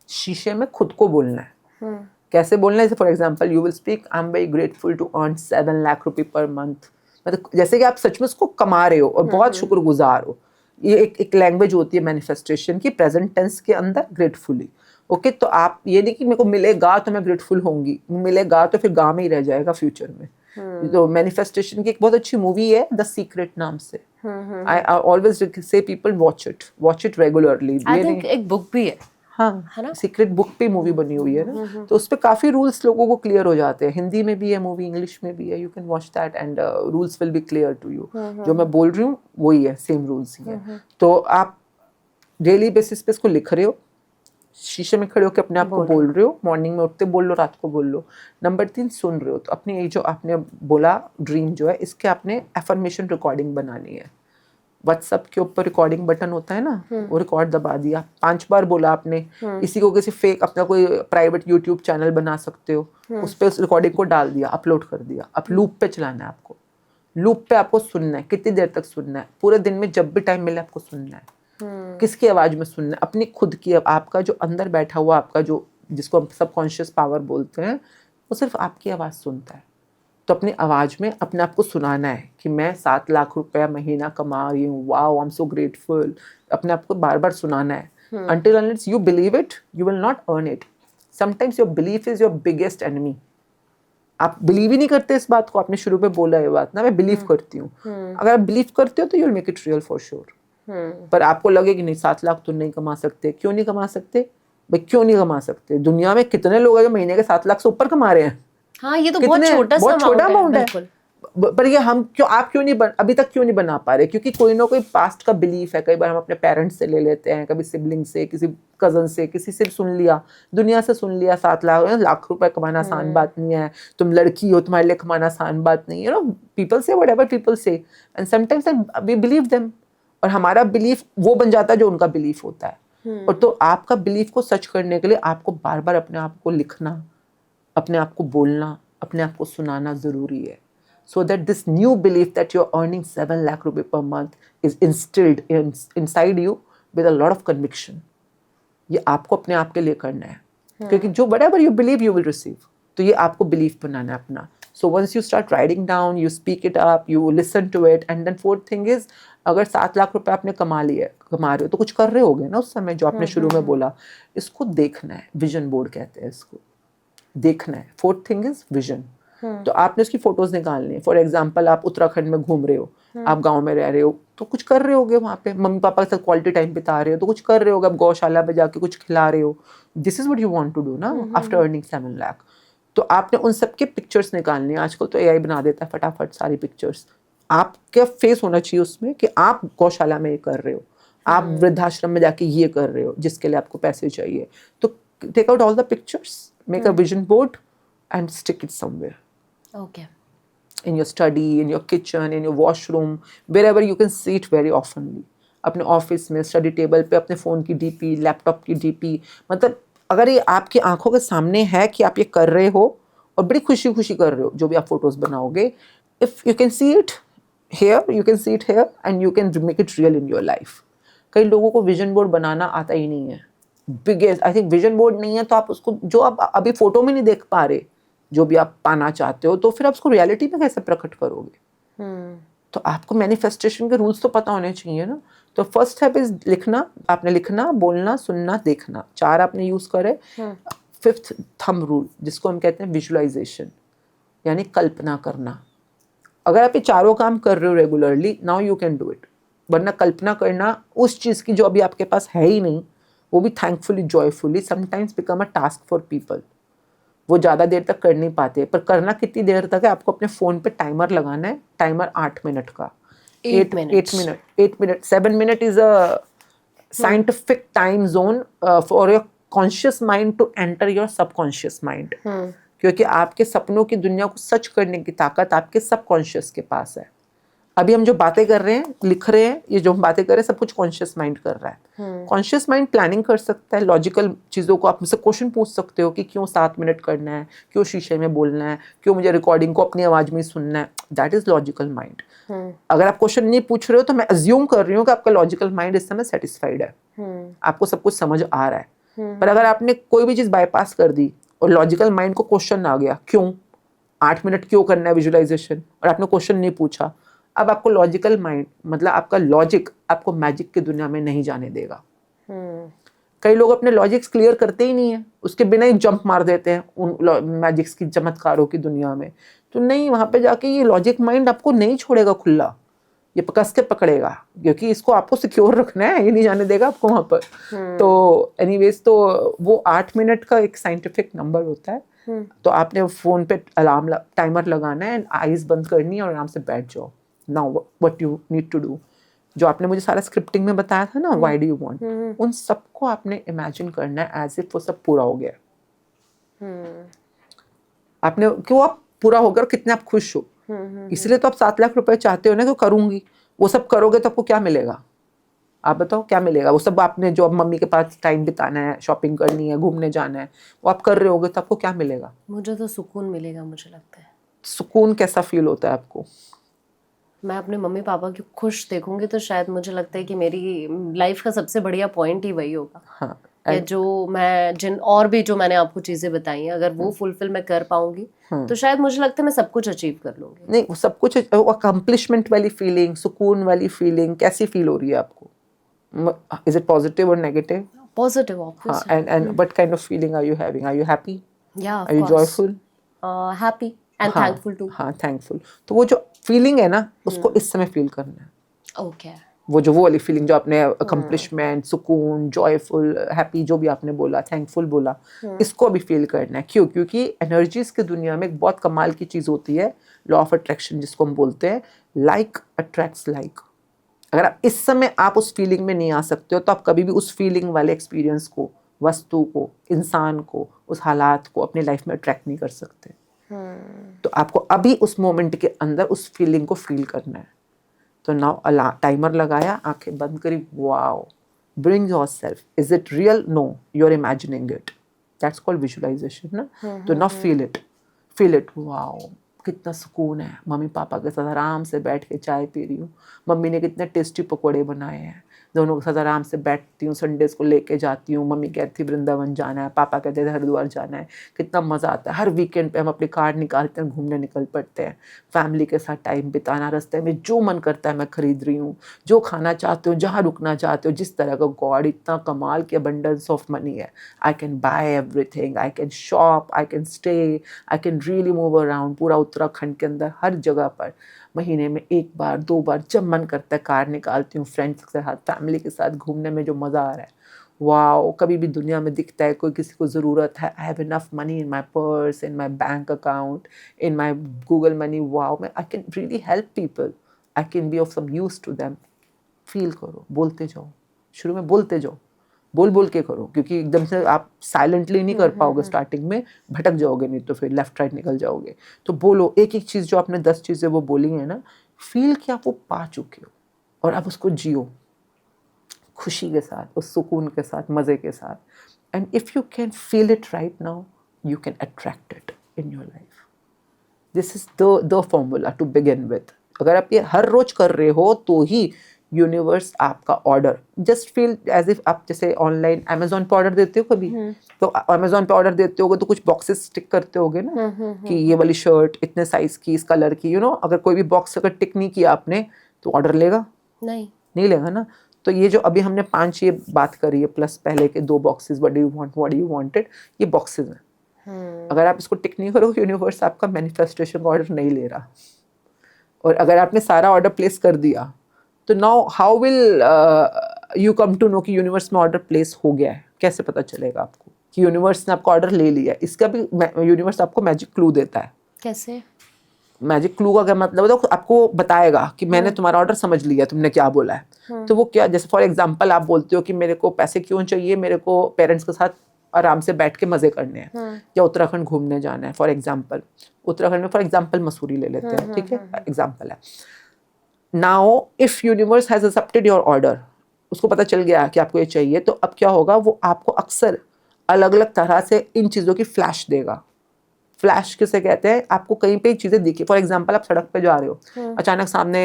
शीशे में खुद को बोलना है। कैसे बोलना है? For example, you will speak, I am very grateful to earn 7 lakh रुपए पर मंथ। मतलब जैसे कि आप सच में उसको कमा रहे हो और बहुत शुक्रगुजार हो। ये एक लैंग्वेज होती है मैनिफेस्टेशन की, प्रेजेंट टेंस के अंदर, ग्रेटफुली। ओके, तो आप ये नहीं कि मेरे को मिलेगा तो मैं ग्रेटफुल होंगी, मिलेगा तो फिर गाँव में ही रह जाएगा फ्यूचर में। तो मैनिफेस्टेशन की एक बहुत अच्छी मूवी है द सीक्रेट नाम से। I always say people watch it regularly. I think एक बुक भी है, हाँ, है ना? सीक्रेट बुक पे मूवी बनी हुई है ना, तो उस पे काफी रूल्स लोगों को क्लियर हो जाते हैं। हिंदी में भी है मूवी, इंग्लिश में भी है, you can watch that and rules will be clear to you. जो मैं बोल रही हूँ वही है, सेम रूल्स ही है। तो आप डेली बेसिस पे इसको लिख रहे हो, शीशे में खड़े होकर अपने आप को बोल रहे हो, मॉर्निंग में उठते बोल लो, रात को बोल लो। नंबर 3, सुन रहे हो। तो अपनी ये जो आपने बोला ड्रीम जो है, इसके आपने एफर्मेशन रिकॉर्डिंग बनानी है। व्हाट्सएप के ऊपर रिकॉर्डिंग बटन होता है ना, वो रिकॉर्ड दबा दिया, 5 बार बोला आपने। इसी को किसी फेक अपना कोई प्राइवेट यूट्यूब चैनल बना सकते हो, उस पर उस रिकॉर्डिंग को डाल दिया, अपलोड कर दिया। अब लूप पे चलाना है आपको, लूप पे आपको सुनना है। कितनी देर तक सुनना है? पूरे दिन में जब भी टाइम मिले आपको सुनना है। किसकी आवाज में सुनना है? अपनी खुद की। आपका जो अंदर बैठा हुआ, आपका जो, जिसको हम सबकॉन्शियस पावर बोलते हैं, वो सिर्फ आपकी आवाज सुनता है। तो अपनी आवाज में अपने आप को सुनाना है कि मैं 7 लाख रुपया महीना कमा रही हूँ, wow, I am so grateful. अपने आप को बार बार सुनाना है। until unless you believe it, you will not earn it. Sometimes your belief is your biggest enemy. आप बिलीव ही नहीं करते इस बात को। आपने शुरू में बोला ये बात ना, मैं बिलीव करती हूँ। अगर आप बिलीव करते हो तो you'll make it real for sure. पर आपको लगे कि नहीं 7 लाख तो नहीं कमा सकते। क्यों नहीं कमा सकते भाई? क्यों नहीं कमा सकते? दुनिया में कितने लोग हैं जो महीने के 7 लाख से ऊपर कमा रहे हैं? हाँ, ये तो बहुत छोटा सा अमाउंट है, बिल्कुल। पर ये हम क्यों, आप क्यों नहीं अभी तक क्यों नहीं बना पा रहे? क्योंकि कोई ना कोई पास्ट का बिलीफ है। कई बार हम अपने पेरेंट्स से ले लेते हैं, कभी सिबलिंग से, किसी कजन से, किसी से सुन लिया, दुनिया से सुन लिया, 7 लाख रुपए कमाना आसान बात नहीं है, तुम लड़की हो, तुम्हारे लिए कमाना आसान बात नहीं है, पीपल से व्हाटएवर पीपल से, and sometimes we believe them, और हमारा बिलीफ वो बन जाता है जो उनका बिलीफ होता है। और तो आपका बिलीफ को सच करने के लिए आपको बार बार अपने आप को लिखना, अपने आप को बोलना, अपने आप को सुनाना जरूरी है, so that this new belief that you're earning 7 lakh rupees per month is instilled inside you with a lot of conviction. ये आपको अपने आप के लिए करना है, क्योंकि जो whatever you believe you will receive, तो ये आपको belief बनाना है अपना. So once you start writing down, you speak it up, you listen to it, and then fourth thing is, अगर 7 लाख रुपए आपने कमा रहे हो तो कुछ कर रहे होगे ना उस समय, जो आपने शुरू में बोला, इसको देखना है, विजन बोर्ड कहते हैं इसको, देखना है. Fourth thing is vision. तो आपने उसकी फोटोज निकालनी है. फॉर एग्जाम्पल, आप उत्तराखंड में घूम रहे हो, आप गांव में रह रहे हो, तो कुछ कर रहे होगे वहाँ पे, मम्मी पापा के साथ क्वालिटी टाइम बिता रहे हो, तो कुछ कर रहे होगे, आप गौशाला में जाके कुछ खिला रहे हो. This is what you want to do ना आफ्टर अर्निंग 7 लाख. तो आपने उन सब के पिक्चर्स निकालने हैं. आजकल तो एआई बना देता है फटाफट सारी पिक्चर्स. आपका फेस होना चाहिए उसमें कि आप गौशाला में ये कर रहे हो, आप वृद्धाश्रम में जाके ये कर रहे हो जिसके लिए आपको पैसे चाहिए. तो take out all the pictures, make a vision board and stick it somewhere. Okay. In your study, in your kitchen, in your washroom, wherever you can see it very oftenly. अपने ऑफिस में, स्टडी टेबल पे अपने फ़ोन की डीपी, लैपटॉप की डीपी, मतलब अगर ये आपकी आंखों के सामने है कि आप ये कर रहे हो और बड़ी खुशी खुशी कर रहे हो, जो भी आप फोटोज़ बनाओगे, if you can see it here, you can see it here and you can make it real in your life. कई लोगों को विजन बोर्ड बनाना आता ही नहीं है. Biggest I think vision board नहीं है तो आप उसको, जो आप अभी फोटो में नहीं देख पा रहे, जो भी आप पाना चाहते हो, तो फिर आप उसको रियलिटी में कैसे प्रकट करोगे? तो आपको मैनिफेस्टेशन के रूल्स तो पता होने चाहिए ना. तो फर्स्ट स्टेप इज लिखना. आपने लिखना, बोलना, सुनना, देखना, 4 आपने यूज करे. फिफ्थ थंब रूल, जिसको हम कहते हैं विजुअलाइजेशन, यानी कल्पना करना. अगर आप ये चारों काम कर रहे हो regularly, now you can do it. वरना कल्पना करना उस चीज की जो अभी आपके पास है ही नहीं, वो भी thankfully, joyfully, sometimes become a task for people. वो ज़्यादा देर तक कर नहीं पाते, पर करना कितनी देर तक है? आपको अपने फ़ोन पे टाइमर लगाना है. टाइमर 8 मिनट का. 8 minute 7 minute is a scientific time zone for your conscious mind to enter your subconscious mind. क्योंकि आपके सपनों की दुनिया को सच करने की ताकत आपके सबकॉन्शियस के पास है. अभी हम जो बातें कर रहे हैं, लिख रहे हैं, ये जो हम बातें कर रहे हैं, सब कुछ कॉन्शियस माइंड कर रहा है. कॉन्शियस माइंड प्लानिंग कर सकता है, लॉजिकल चीज़ों को आप मुझसे क्वेश्चन पूछ सकते हो कि क्यों 7 मिनट करना है, क्यों शीशे में बोलना है, क्यों मुझे रिकॉर्डिंग को अपनी आवाज़ में सुनना है. That is logical mind. अगर आप क्वेश्चन नहीं पूछ रहे हो तो मैं अज्यूम कर रही हूँ कि आपका लॉजिकल माइंड इस समय सेटिस्फाइड है, आपको सब कुछ समझ आ रहा है. पर अगर आपने कोई भी चीज़ बाईपास कर दी और लॉजिकल माइंड को क्वेश्चन आ गया, क्यों 8 मिनट क्यों करना है विजुअलाइजेशन, और आपने क्वेश्चन नहीं पूछा, अब आपको लॉजिकल माइंड, मतलब आपका लॉजिक आपको मैजिक की दुनिया में नहीं जाने देगा. कई लोग अपने लॉजिक्स क्लियर करते ही नहीं है, उसके बिना ही जंप मार देते हैं उन मैजिक्स की, चमत्कारों की दुनिया में. तो नहीं, वहां पे जाके ये लॉजिक माइंड आपको नहीं छोड़ेगा खुला, ये कस के पकड़ेगा, क्योंकि इसको आपको सिक्योर रखना है, ये नहीं जाने देगा आपको वहां पर. तो एनीवेज, तो वो 8 मिनट का एक साइंटिफिक नंबर होता है. तो आपने फोन पे अलार्म टाइमर लगाना है, आईज बंद करनी है और आराम से बैठ जाओ. Now what you need to do, जो आपने मुझे सारा स्क्रिप्टिंग में बताया था ना, व्हाई डू यू वांट, उन सबको आपने इमेजिन करना है एज इफ वो सब पूरा हो गया. आपने क्यों, आप पूरा होगा और कितने आप खुश हो, इसलिए तो आप 7 लाख रुपए चाहते हो ना, तो करूंगी. वो सब करोगे तो आपको क्या मिलेगा? आप बताओ क्या मिलेगा? वो सब आपने जो मम्मी के पास टाइम बिताना है, शॉपिंग करनी है, घूमने जाना है, वो आप कर रहे होगे तो आपको क्या मिलेगा? मुझे तो सुकून मिलेगा, मुझे लगता है. सुकून कैसा फील होता है आपको? मैं अपने मम्मी पापा को खुश देखूंगी तो शायद मुझे लगता है कि मेरी लाइफ का सबसे बढ़िया पॉइंट ही वही होगा. हाँ. या जो मैं और भी जो मैंने आपको चीजें बताई हैं, अगर वो फुलफिल मैं कर पाऊंगी तो शायद मुझे लगता है मैं सब कुछ अचीव कर लूंगी. नहीं, वो सब कुछ अकम्प्लिशमेंट वाली फीलिंग, सुकून वाली फीलिंग कैसी फील हो रही है आपको? इज इट पॉजिटिव और negative? Positive, obviously. And what kind of feeling are you having? Are you happy? या, are you joyful? Happy and thankful to. हाँ, थैंकफुल. तो वो जो फीलिंग है ना, उसको इस समय फील करना है. ओके. वो वाली फीलिंग जो आपने अकम्पलिशमेंट, सुकून, जॉयफुल, हैप्पी, जो भी आपने बोला, थैंकफुल बोला, इसको भी फील करना है। क्यों? क्योंकि एनर्जीज की दुनिया में एक बहुत कमाल की चीज होती है, लॉ ऑफ अट्रैक्शन जिसको हम बोलते हैं, लाइक अट्रैक्ट्स लाइक। अगर आप इस समय आप उस फीलिंग में नहीं आ सकते हो तो आप कभी भी उस फीलिंग वाले एक्सपीरियंस को, वस्तु को, इंसान को, उस हालात को अपनी लाइफ में अट्रैक्ट नहीं कर सकते। तो आपको अभी उस मोमेंट के अंदर उस फीलिंग को फील करना है। तो नाउ टाइमर लगाया, आंखें बंद करी, wow, bring yourself, is it real? No, you are imagining it, that's called visualization ना। तो नाउ फील इट, वाओ, कितना सुकून है, मम्मी पापा के साथ आराम से बैठ के चाय पी रही हूँ, मम्मी ने कितने टेस्टी पकौड़े बनाए हैं, दोनों के साथ आराम से बैठती हूँ, संडेज को लेके जाती हूँ, मम्मी कहती है वृंदावन जाना है, पापा कहते हैं हरिद्वार जाना है, कितना मज़ा आता है। हर वीकेंड पे हम अपनी कार निकालते हैं, घूमने निकल पड़ते हैं, फैमिली के साथ टाइम बिताना, रास्ते में जो मन करता है मैं खरीद रही हूँ, जो खाना चाहते हो, जहाँ रुकना चाहते हो, जिस तरह का गॉड, इतना कमाल की अबंडेंस ऑफ मनी है। I can buy everything, I can shop, I can stay, I can really move around, पूरा उत्तराखंड के अंदर हर जगह पर महीने में 1 बार 2 बार जब मन करता है कार निकालती हूँ, फ्रेंड्स के साथ, फैमिली के साथ घूमने में जो मज़ा आ रहा है, वाओ। कभी भी दुनिया में दिखता है कोई किसी को ज़रूरत है, I have enough money in my purse, in my bank account, in my Google money, wow, मैं I can really help people, I can be of some use to them. Feel करो, बोलते जाओ, शुरू में बोलते जाओ, बोल के करो, क्योंकि एकदम से आप साइलेंटली नहीं कर पाओगे, स्टार्टिंग में भटक जाओगे, नहीं तो फिर लेफ्ट राइट निकल जाओगे। तो बोलो, एक एक चीज़ जो आपने 10 चीज़ें वो बोली है ना, फील कि आप वो पा चुके हो और आप उसको जियो खुशी के साथ, उस सुकून के साथ, मज़े के साथ। And if you can feel it right now, you can attract it in your life. This is the formula to begin with. अगर आप ये हर रोज कर रहे हो तो ही यूनिवर्स आपका order, just feel as if आप जैसे ऑनलाइन अमेजोन पे ऑर्डर देते हो कभी, तो अमेजोन पे ऑर्डर देते होगे तो कुछ बॉक्सेस टिक करते होगे ना, कि ये वाली शर्ट इतने साइज की, इस कलर की, अगर कोई भी बॉक्स अगर टिक नहीं किया आपने तो ऑर्डर लेगा नहीं लेगा ना। तो ये जो अभी हमने 5 ये बात करी है, प्लस पहले के 2 boxes, what do you wanted, ये बॉक्सेस हैं। अगर आप इसको टिक नहीं करोगे, यूनिवर्स आपका मैनिफेस्टेशन का ऑर्डर नहीं ले रहा। और अगर आपने सारा ऑर्डर प्लेस कर दिया तो now how will you come to know कि यूनिवर्स में ऑर्डर प्लेस हो गया है? कैसे पता चलेगा आपको कि यूनिवर्स ने आपका ऑर्डर ले लिया है? इसका भी यूनिवर्स आपको मैजिक क्लू देता है। कैसे? मैजिक क्लू का क्या मतलब है? तो आपको बताएगा कि मैंने तुम्हारा ऑर्डर समझ लिया, तुमने क्या बोला है। तो वो क्या, जैसे फॉर एग्जांपल आप बोलते हो कि मेरे को पैसे क्यों चाहिए, मेरे को पेरेंट्स के साथ आराम से बैठ के मजे करने हैं, या उत्तराखंड घूमने जाना है। फॉर एग्जांपल उत्तराखंड में, फॉर एग्जांपल मसूरी ले लेते हैं, ठीक है, एग्जांपल है। Now if universe has accepted your order, उसको पता चल गया कि आपको ये चाहिए, तो अब क्या होगा, वो आपको अक्सर अलग अलग तरह से इन चीज़ों की फ्लैश देगा। फ्लैश किसे कहते हैं? आपको कहीं पे चीज़ें दिखी, फॉर एग्जांपल आप सड़क पे जा रहे हो, अचानक सामने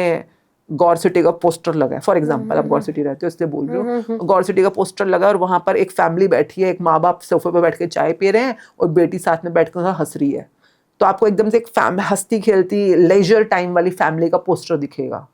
गौर सिटी का पोस्टर लगा है, फॉर एग्जांपल आप गौर सिटी रहते हो इसलिए बोल रही हूँ, गौर सिटी का पोस्टर लगा और वहाँ पर एक फैमिली बैठी है, एक माँ बाप सोफे पे बैठ के चाय पी रहे हैं और बेटी साथ में बैठ कर हंस रही है। तो आपको एकदम से एक हंसती खेलती लेजर टाइम वाली फैमिली का पोस्टर दिखेगा।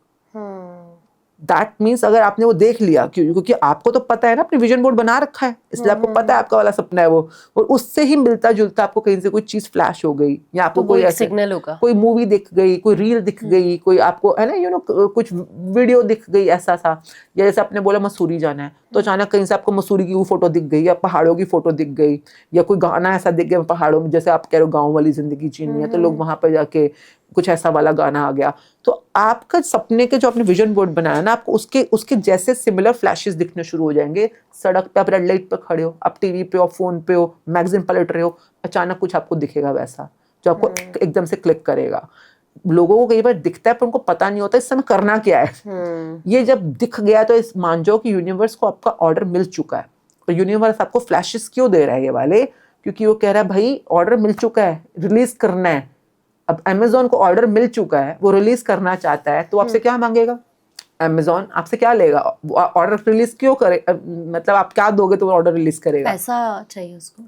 दैट मीन्स अगर आपने वो देख लिया, क्योंकि आपको तो पता है ना, अपने विजन बोर्ड बना रखा है, इसलिए आपको पता है आपका वाला सपना है वो, और उससे ही मिलता जुलता आपको कहीं से कोई चीज फ्लैश हो गई, या आपको तो कोई सिग्नल होगा, कोई मूवी दिख गई, कोई रील दिख गई, कोई आपको है ना कुछ वीडियो दिख गई ऐसा सा, या जैसे आपने बोला मसूरी जाना है तो अचानक कहीं से आपको मसूरी की वो फोटो दिख गई, या पहाड़ों की फोटो दिख गई, या कोई गाना ऐसा दिख गया पहाड़ों में, जैसे आप कह रहे हो गाँव वाली जिंदगी जीनी है, तो लोग वहां पर जाके कुछ ऐसा वाला गाना आ गया। तो आपका सपने के जो आपने विजन बोर्ड बनाया ना, आपको उसके जैसे सिमिलर फ्लैशेस दिखने शुरू हो जाएंगे। सड़क पे आप रेड लाइट पे खड़े हो, आप टीवी पे हो, फोन पे हो, मैगजीन पलट रहे हो, अचानक कुछ आपको दिखेगा वैसा जो आपको एकदम से क्लिक करेगा। लोगों को कई बार दिखता है पर उनको पता नहीं होता इस समय करना क्या है। ये जब दिख गया तो इस मान जाओ कि यूनिवर्स को आपका ऑर्डर मिल चुका है। और यूनिवर्स आपको फ्लैशेस क्यों दे रहा है ये वाले? क्योंकि वो कह रहा है भाई ऑर्डर मिल चुका है, रिलीज करना है। अब अमेज़न को ऑर्डर मिल चुका है, वो रिलीज करना चाहता है, तो आपसे क्या मांगेगा? अमेज़न आपसे क्या लेगा? ऑर्डर रिलीज क्यों करे? मतलब आप क्या दोगे तो ऑर्डर रिलीज करेगा? पैसा चाहिए उसको।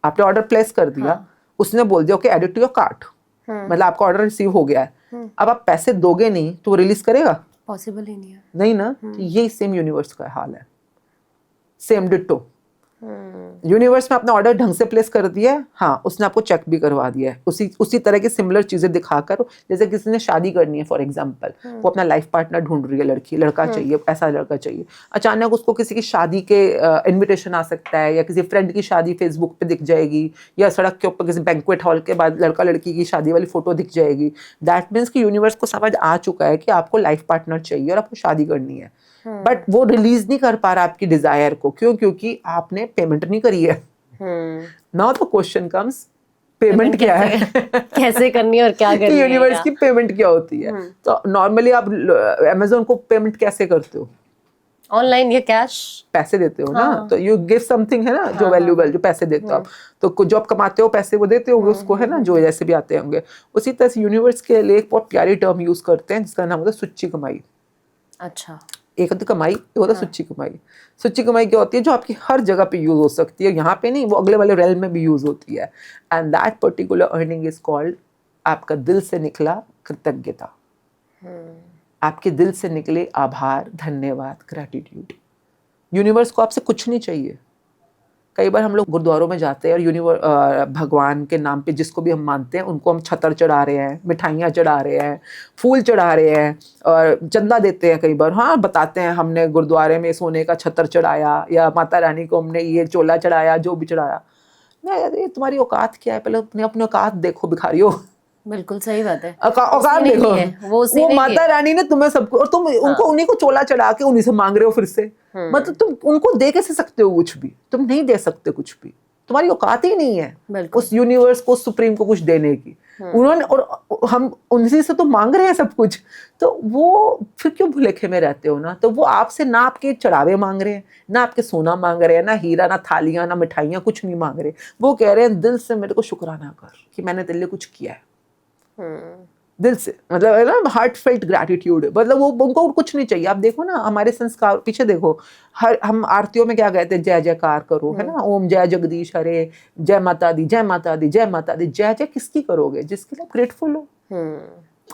आपने ऑर्डर प्लेस कर दिया, उसने बोल दिया okay add it to your cart, मतलब आपका ऑर्डर रिसीव हो गया है। अब आप पैसे दोगे नहीं तो वो रिलीज करेगा? पॉसिबल ही नहीं है। नहीं ना। तो यही सेम यूनिवर्स का हाल है, सेम डिट्टो। यूनिवर्स में अपना ऑर्डर ढंग से प्लेस कर दिया है, हाँ उसने आपको चेक भी करवा दिया है, उसी तरह की सिमिलर चीजें दिखाकर। जैसे किसी ने शादी करनी है फॉर एग्जांपल, वो अपना लाइफ पार्टनर ढूंढ रही है, लड़का चाहिए, ऐसा लड़का चाहिए, अचानक उसको किसी की शादी के इनविटेशन आ सकता है, या किसी फ्रेंड की शादी फेसबुक पे दिख जाएगी, या सड़क के ऊपर किसी बैंक्वेट हॉल के बाद लड़का लड़की की शादी वाली फोटो दिख जाएगी। दैट मीन्स कि यूनिवर्स को समझ आ चुका है कि आपको लाइफ पार्टनर चाहिए और आपको शादी करनी है, बट वो रिलीज नहीं कर पा रहा आपकी डिजायर को। क्यों? क्योंकि आपने पेमेंट नहीं करी है। Now the question comes, payment क्या है? कैसे करनी है और क्या करनी है, यूनिवर्स की पेमेंट क्या होती है? तो नॉर्मली आप अमेजोन को पेमेंट कैसे करते हो? ऑनलाइन या कैश? पैसे देते हो ना, तो यू गिव समथिंग, है ना, जो वैल्यूएबल, जो पैसे देते हो आप, तो जो आप कमाते हो पैसे वो देते होगे उसको, है ना, जो जैसे भी आते होंगे। उसी तरह से यूनिवर्स के लिए एक बहुत प्यारी टर्म यूज करते हैं जिसका नाम होता है सुच्ची कमाई। अच्छा। एक होती कमाई, एक होता है सुच्ची कमाई। सुच्ची कमाई क्या होती है? जो आपकी हर जगह पे यूज हो सकती है, यहाँ पे नहीं, वो अगले वाले रेल में भी यूज होती है। And that particular earning is called आपका दिल से निकला कृतज्ञता, आपके दिल से निकले आभार, धन्यवाद, ग्रैटिट्यूड। यूनिवर्स को आपसे कुछ नहीं चाहिए। कई बार हम लोग गुरुद्वारों में जाते हैं और भगवान के नाम पे जिसको भी हम मानते हैं उनको हम छतर चढ़ा रहे हैं, मिठाइयाँ चढ़ा रहे हैं, फूल चढ़ा रहे हैं और चंदा देते हैं। कई बार हाँ बताते हैं हमने गुरुद्वारे में सोने का छतर चढ़ाया, या माता रानी को हमने ये चोला चढ़ाया, जो भी चढ़ाया। मैं ये तुम्हारी औकात क्या है? पहले अपनी औकात देखो भिखारियों। बिल्कुल सही बात है। औकात देखो, वो माता रानी ने तुम्हें सबको, और तुम उनको उन्हीं को चोला चढ़ा के उन्हीं से मांग रहे हो फिर से। मतलब तुम उनको दे कैसे सकते हो? कुछ भी तुम नहीं दे सकते, कुछ भी तुम्हारी औकात ही नहीं है उस यूनिवर्स को, सुप्रीम को कुछ देने की। उन्होंने, और हम उनसे से तो मांग रहे हैं सब कुछ, तो वो फिर क्यों भुलेखे में रहते हो ना? तो वो आपसे ना आपके चढ़ावे मांग रहे हैं, ना आपके सोना मांग रहे हैं, ना हीरा, ना थालियां, ना मिठाइयां, कुछ नहीं मांग रहे। वो कह रहे हैं दिल से मेरे को शुक्राना कर कि मैंने तेरे लिए कुछ किया है, दिल से, मतलब है ना, हार्ट फेल्ट ग्रैटिट्यूड। मतलब वो उनको कुछ नहीं चाहिए। आप देखो ना हमारे संस्कार पीछे देखो, हर हम आरतियों में क्या कहते हैं? जय जयकार करो, है ना, ओम जय जगदीश हरे, जय माता दी, जय माता दी, जय माता दी। जय जय किसकी करोगे? जिसके लिए ग्रेटफुल हो,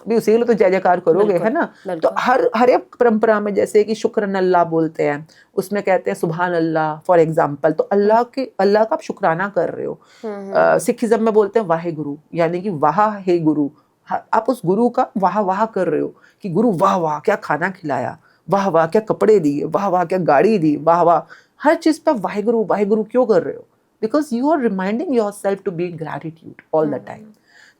भी उसी के लिए तो जय जयकार करोगे, है ना। तो हर एक परंपरा में जैसे कि शुक्रन अल्लाह बोलते हैं, उसमें कहते हैं सुभान अल्लाह फॉर एग्जाम्पल। तो अल्लाह का आप शुक्राना कर रहे हो। सिखिज्म में बोलते हैं वाहे गुरु, यानी कि वाह हे गुरु, आप उस गुरु का वाह वाह कर रहे हो कि गुरु वाह वाह क्या खाना खिलाया, वाह वाह क्या कपड़े दिए, वाह वाह क्या गाड़ी दी, वाह वाह। हर चीज पर वाहे गुरु क्यों कर रहे हो? Because you are reminding yourself to be in gratitude all the time.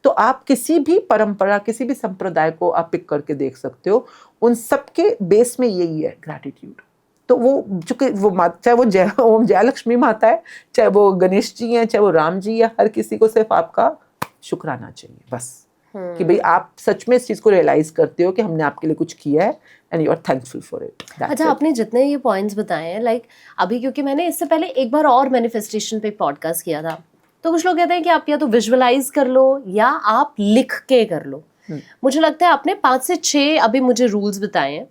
तो आप किसी भी परंपरा, किसी भी संप्रदाय को आप पिक करके देख सकते हो, उन सबके बेस में यही है, ग्रैटिट्यूड। तो वो चूंकि वो चाहे वो ओम जयलक्ष्मी माता है, चाहे वो गणेश जी हैं, चाहे वो राम जी है, हर किसी को सिर्फ आपका शुक्राना चाहिए बस। कि भाई आप सच में इस चीज को रियलाइज करते हो कि हमने आपके लिए कुछ किया है and you are thankful for it. अच्छा, आपने जितने ये पॉइंट्स बताए हैं, लाइक अभी क्योंकि मैंने इससे पहले एक बार और मैनिफेस्टेशन पे पॉडकास्ट किया था, तो कुछ लोग कहते हैं कि आप या तो विजुअलाइज कर लो या आप लिख के कर लो। मुझे लगता है आपने 5 से 6 अभी मुझे रूल्स बताए हैं,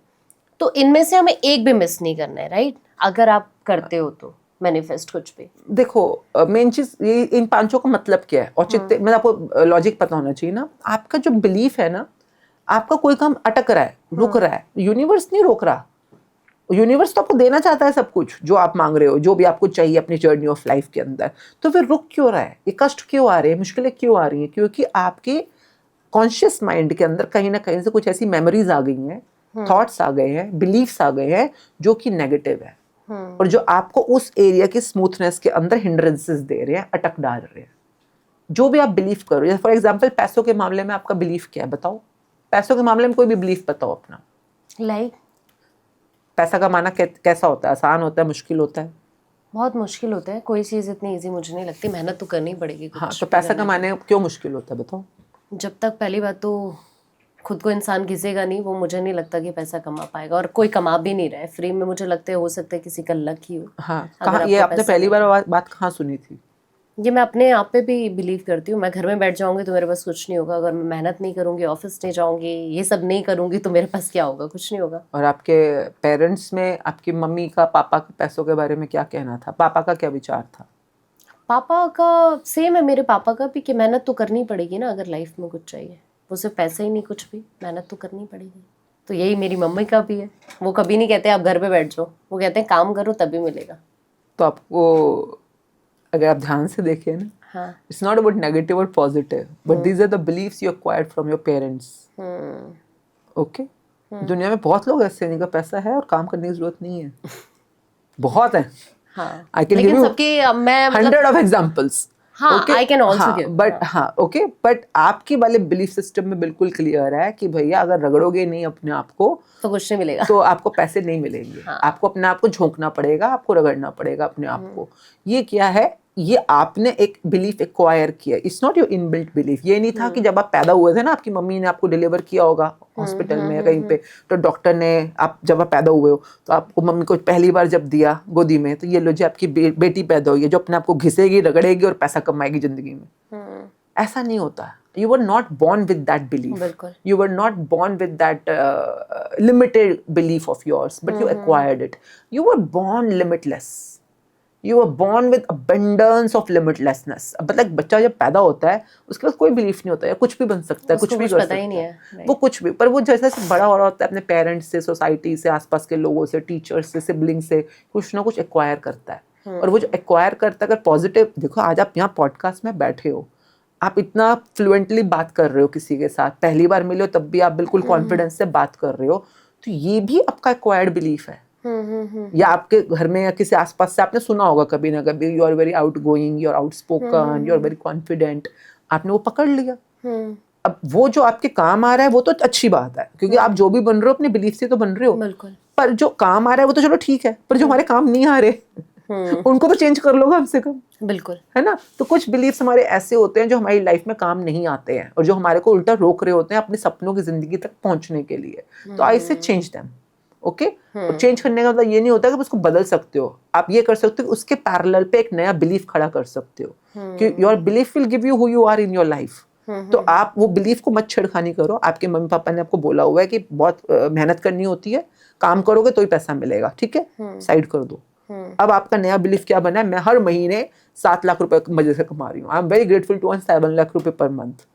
तो इनमें से हमें एक भी मिस नहीं करना है, राइट? अगर आप करते हो तो मैनिफेस्ट कुछ भी। देखो मेन चीज ये, इन 5 का मतलब क्या है, औचित्य मतलब आपको लॉजिक पता होना चाहिए ना। आपका जो बिलीफ है ना, आपका कोई काम अटक रहा है, रुक रहा है, यूनिवर्स नहीं रोक रहा। यूनिवर्स तो आपको देना चाहता है सब कुछ जो आप मांग रहे हो, जो भी आपको चाहिए अपनी जर्नी ऑफ लाइफ के अंदर। तो फिर रुक क्यों रहा है? ये कष्ट क्यों आ रहे हैं, मुश्किलें क्यों आ रही हैं? क्योंकि आपके कॉन्शियस माइंड के अंदर कहीं ना कहीं से कुछ ऐसी मेमोरीज आ गई हैं, थॉट्स आ गए हैं, बिलीफ्स आ गए हैं जो कि नेगेटिव है, और जो आपको उस एरिया की स्मूथनेस के अंदर हिंड्रेंसेस दे रहे हैं, अटक डाल रहे हैं। जो भी आप बिलीव करो, जैसे फॉर एग्जांपल पैसों के मामले में आपका बिलीफ क्या है बताओ? पैसों के मामले में कोई भी बिलीफ बताओ अपना। लाइक पैसा कमाना कैसा होता है? आसान होता है, मुश्किल होता है? बहुत मुश्किल होता है। कोई चीज़ इतनी इजी मुझे नहीं लगती, मेहनत तो करनी पड़ेगी कुछ। हाँ, तो पैसा कमाने क्यों मुश्किल होता है बताओ? जब तक पहली बात तो खुद को इंसान घिसेगा नहीं, वो मुझे नहीं लगता कि पैसा कमा पाएगा, और कोई कमा भी नहीं रहा है फ्री में। मुझे लगता है हो सकता है किसी का लक ही हो। हाँ, कहाँ ये आपने पहली बार बात कहाँ सुनी थी? ये मैं अपने आप पे भी बिलीव करती हूँ। मैं घर में बैठ जाऊंगी तो मेरे पास कुछ नहीं होगा। अगर मैं मेहनत नहीं करूंगी, ऑफिस नहीं जाऊंगी, ये सब नहीं करूंगी, तो मेरे पास क्या होगा? कुछ नहीं होगा। और आपके पेरेंट्स में आपकी मम्मी का, पापा का पैसों के बारे में क्या कहना था? पापा का क्या विचार था? पापा का सेम है मेरे पापा का भी, कि मेहनत तो करनी पड़ेगी ना अगर लाइफ में कुछ चाहिए। वो सिर्फ पैसा ही नहीं, कुछ भी मेहनत तो करनी पड़ेगी। तो यही मेरी मम्मी का भी है। वो कभी नहीं कहते आप घर पे बैठ जाओ, वो कहते हैं काम करो तभी मिलेगा। तो आपको, अगर आप ध्यान से देखें ना, हाँ. इट्स नॉट अबाउट नेगेटिव और positive, but these are the believes you acquired from your parents. Okay, दुनिया में बहुत लोग ऐसे हैं जिनका पैसा है और काम करने की जरूरत नहीं है. बहुत है. हाँ. I can give लेकिन you सबकी मैं मतलब 100 of examples. हाँ, Okay? I can also हाँ, give. but हाँ, okay, but आपकी वाले बिलीफ सिस्टम में बिल्कुल क्लियर है कि भैया अगर रगड़ोगे नहीं अपने आप को तो कुछ नहीं मिलेगा. तो आपको पैसे नहीं मिलेंगे. हाँ. आपको अपने आप को झोंकना पड़ेगा, आपको रगड़ना पड़ेगा अपने आप को. ये क्या है? ये आपने एक बिलीफ एक्वायर किया. It's not your inbuilt belief. ये नहीं था कि जब आप पैदा हुए थे ना, आपकी मम्मी ने आपको डिलीवर किया होगा हॉस्पिटल में या कहीं पे, तो डॉक्टर ने जब आप पैदा हुए हो तो आपको मम्मी को पहली बार जब दिया गोदी में, तो ये लो जी आपकी बेटी पैदा हुई है जो अपने आप को घिसेगी, रगड़ेगी और पैसा कमाएगी जिंदगी में. ऐसा नहीं होता. You were not born with that belief. बिल्कुल. You were not born with that limited belief of yours, but you acquired it. You were born limitless. You were born with abundance of limitlessness. अब मतलब बच्चा जब पैदा होता है उसके पास कोई बिलीफ नहीं होता है, कुछ भी बन सकता है, कुछ भी कर सकता है, वो कुछ भी. पर वो जैसे जैसे बड़ा हो रहा होता है अपने पेरेंट्स से, सोसाइटी से, आसपास के लोगों से, टीचर्स से, सिबलिंग से कुछ ना कुछ एक्वायर करता है. और वो जो एक्वायर करता है, अगर पॉजिटिव, देखो आज आप यहाँ पॉडकास्ट में बैठे हो, आप इतना फ्लुएंटली बात कर रहे हो किसी के साथ, पहली बार मिले हो तब भी आप बिल्कुल कॉन्फिडेंस से बात कर रहे हो, तो ये भी आपका एक्वायर्ड बिलीफ है. या आपके घर में या किसी आसपास से आपने सुना होगा कभी ना कभी, you are very outgoing, you are outspoken, you are very confident. आपने वो पकड़ लिया. अब वो जो आपके काम आ रहा है वो तो अच्छी बात है, क्योंकि आप जो भी बन रहे हो अपने बिलीफ से तो बन रहे हो. पर जो काम आ रहा है वो तो चलो ठीक है, पर जो हमारे काम नहीं आ रहे उनको तो चेंज कर लो कम से कम. बिल्कुल. है ना. तो कुछ बिलीफ्स हमारे ऐसे होते हैं जो हमारी लाइफ में काम नहीं आते हैं और जो हमारे को उल्टा रोक रहे होते हैं अपने सपनों की जिंदगी तक पहुंचने के लिए. तो आई से चेंज देम. ओके. और चेंज करने का मतलब ये नहीं होता कि उसको बदल सकते हो. आप ये कर सकते हो कि उसके पैरेलल पे एक नया बिलीफ खड़ा कर सकते हो कि your belief will give you who you are in your life. तो आप वो बिलीफ को मत छेड़खानी करो. आपके मम्मी पापा ने आपको बोला हुआ है कि बहुत मेहनत करनी होती है, काम करोगे तो ही पैसा मिलेगा, ठीक है, साइड कर दो. अब आपका नया बिलीफ क्या बना है? मैं हर महीने 7 लाख रुपए मजे से कमा रही हूँ. I am very grateful to earn 7 lakh रुपए पर मंथ.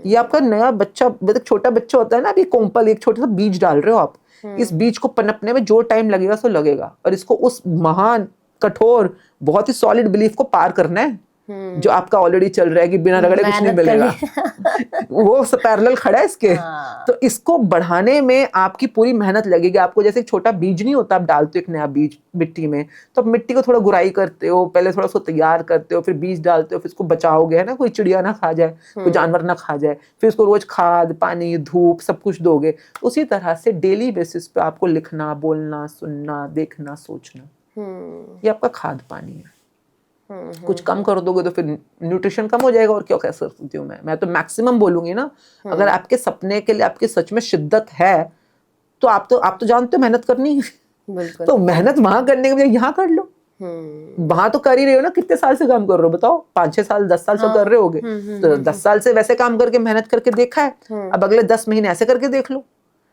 ये आपका नया बच्चा, मतलब छोटा बच्चा होता है ना, अभी कोम्पल, एक छोटा सा बीज डाल रहे हो आप. इस बीज को पनपने में जो टाइम लगेगा सो लगेगा, और इसको उस महान, कठोर, बहुत ही सॉलिड बिलीफ को पार करना है जो आपका ऑलरेडी चल रहा है कि बिना रगड़े कुछ नहीं मिलेगा. वो पैरेलल खड़ा है इसके. तो इसको बढ़ाने में आपकी पूरी मेहनत लगेगी. आपको जैसे एक छोटा बीज नहीं होता, आप डालते हो एक नया बीज मिट्टी में, तो आप मिट्टी को थोड़ा गुराई करते हो, पहले थोड़ा उसको तैयार करते हो, फिर बीज डालते हो, फिर इसको बचाओगे, है ना, कोई चिड़िया ना खा जाए, कोई जानवर ना खा जाए, फिर इसको रोज खाद, पानी, धूप सब कुछ दोगे. उसी तरह से डेली बेसिस पे आपको लिखना, बोलना, सुनना, देखना, सोचना, ये आपका खाद पानी है. कुछ कम कर दोगे तो फिर न्यूट्रिशन कम हो जाएगा. और क्या कह सकती हूँ मैं तो मैक्सिमम बोलूंगी ना. अगर आपके सपने के लिए आपकी सच में शिद्दत है तो आप तो जानते हो मेहनत करनी है. तो मेहनत वहां करने के बजाय यहाँ कर लो. वहां तो कर ही रहे हो ना. कितने साल से काम कर रहे हो बताओ? 5-6 साल, 10 साल से कर रहे होगे. तो 10 साल से वैसे काम करके मेहनत करके देखा है, अब अगले 10 महीने ऐसे करके देख लो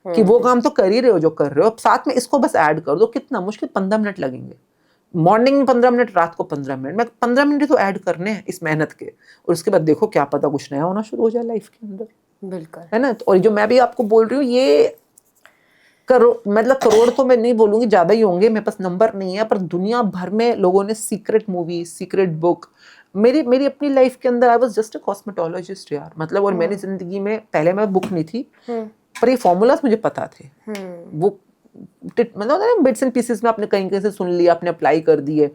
कि वो काम तो कर ही रहे हो जो कर रहे हो. साथ में इसको बस ऐड कर दो. कितना मुश्किल, 15 मिनट लगेंगे. मॉर्निंग में 15 मिनट, रात को 15 मिनट. मैं 15 मिनट तो ऐड करने हैं इस मेहनत के, और उसके बाद देखो क्या पता कुछ नया होना शुरू हो जाए लाइफ के अंदर. बिल्कुल. है ना. और जो मैं भी आपको बोल रही हूँ, ये मतलब करोड़ तो मैं नहीं बोलूंगी, ज्यादा ही होंगे, मेरे पास नंबर नहीं है, पर दुनिया भर में लोगों ने सीक्रेट मूवी, सीक्रेट बुक, मेरी अपनी लाइफ के अंदर I was just a cosmetologist यार. मतलब, और मेरी जिंदगी में पहले मैं बुक नहीं थी, पर ये फॉर्मूलाज मुझे पता थे. वो मतलब बिट्स एंड पीसेस में आपने कहीं से सुन लिया, आपने अप्लाई कर दिए.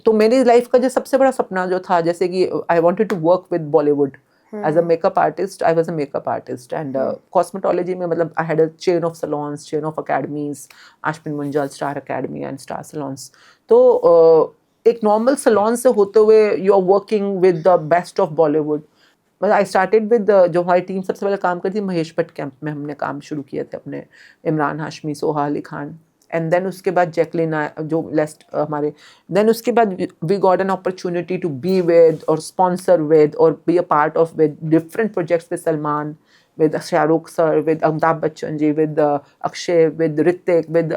तो मेरी लाइफ का जो सबसे बड़ा सपना जो था, जैसे कि I wanted to work with Bollywood as a makeup artist. I was a makeup artist and cosmetology में, मतलब I had a chain of salons, chain of academies, Ashmeen Munjal star academy and star salons. तो एक नॉर्मल सलॉन से होते हुए you are working with the best of Bollywood. I started with, जो हमारी टीम सबसे पहले काम करती थी, महेश भट्ट कैंप में हमने काम शुरू किए थे अपने, इमरान हाशमी, सोहा अली खान, एंड देन उसके बाद जैकलिन जो लेस्ट हमारे, देन उसके बाद we got an opportunity to be with और स्पॉन्सर विद और be a part of with different projects with Salman, with Shahrukh sir, with Amitabh Bachchan ji, with Akshay, with Hrithik, with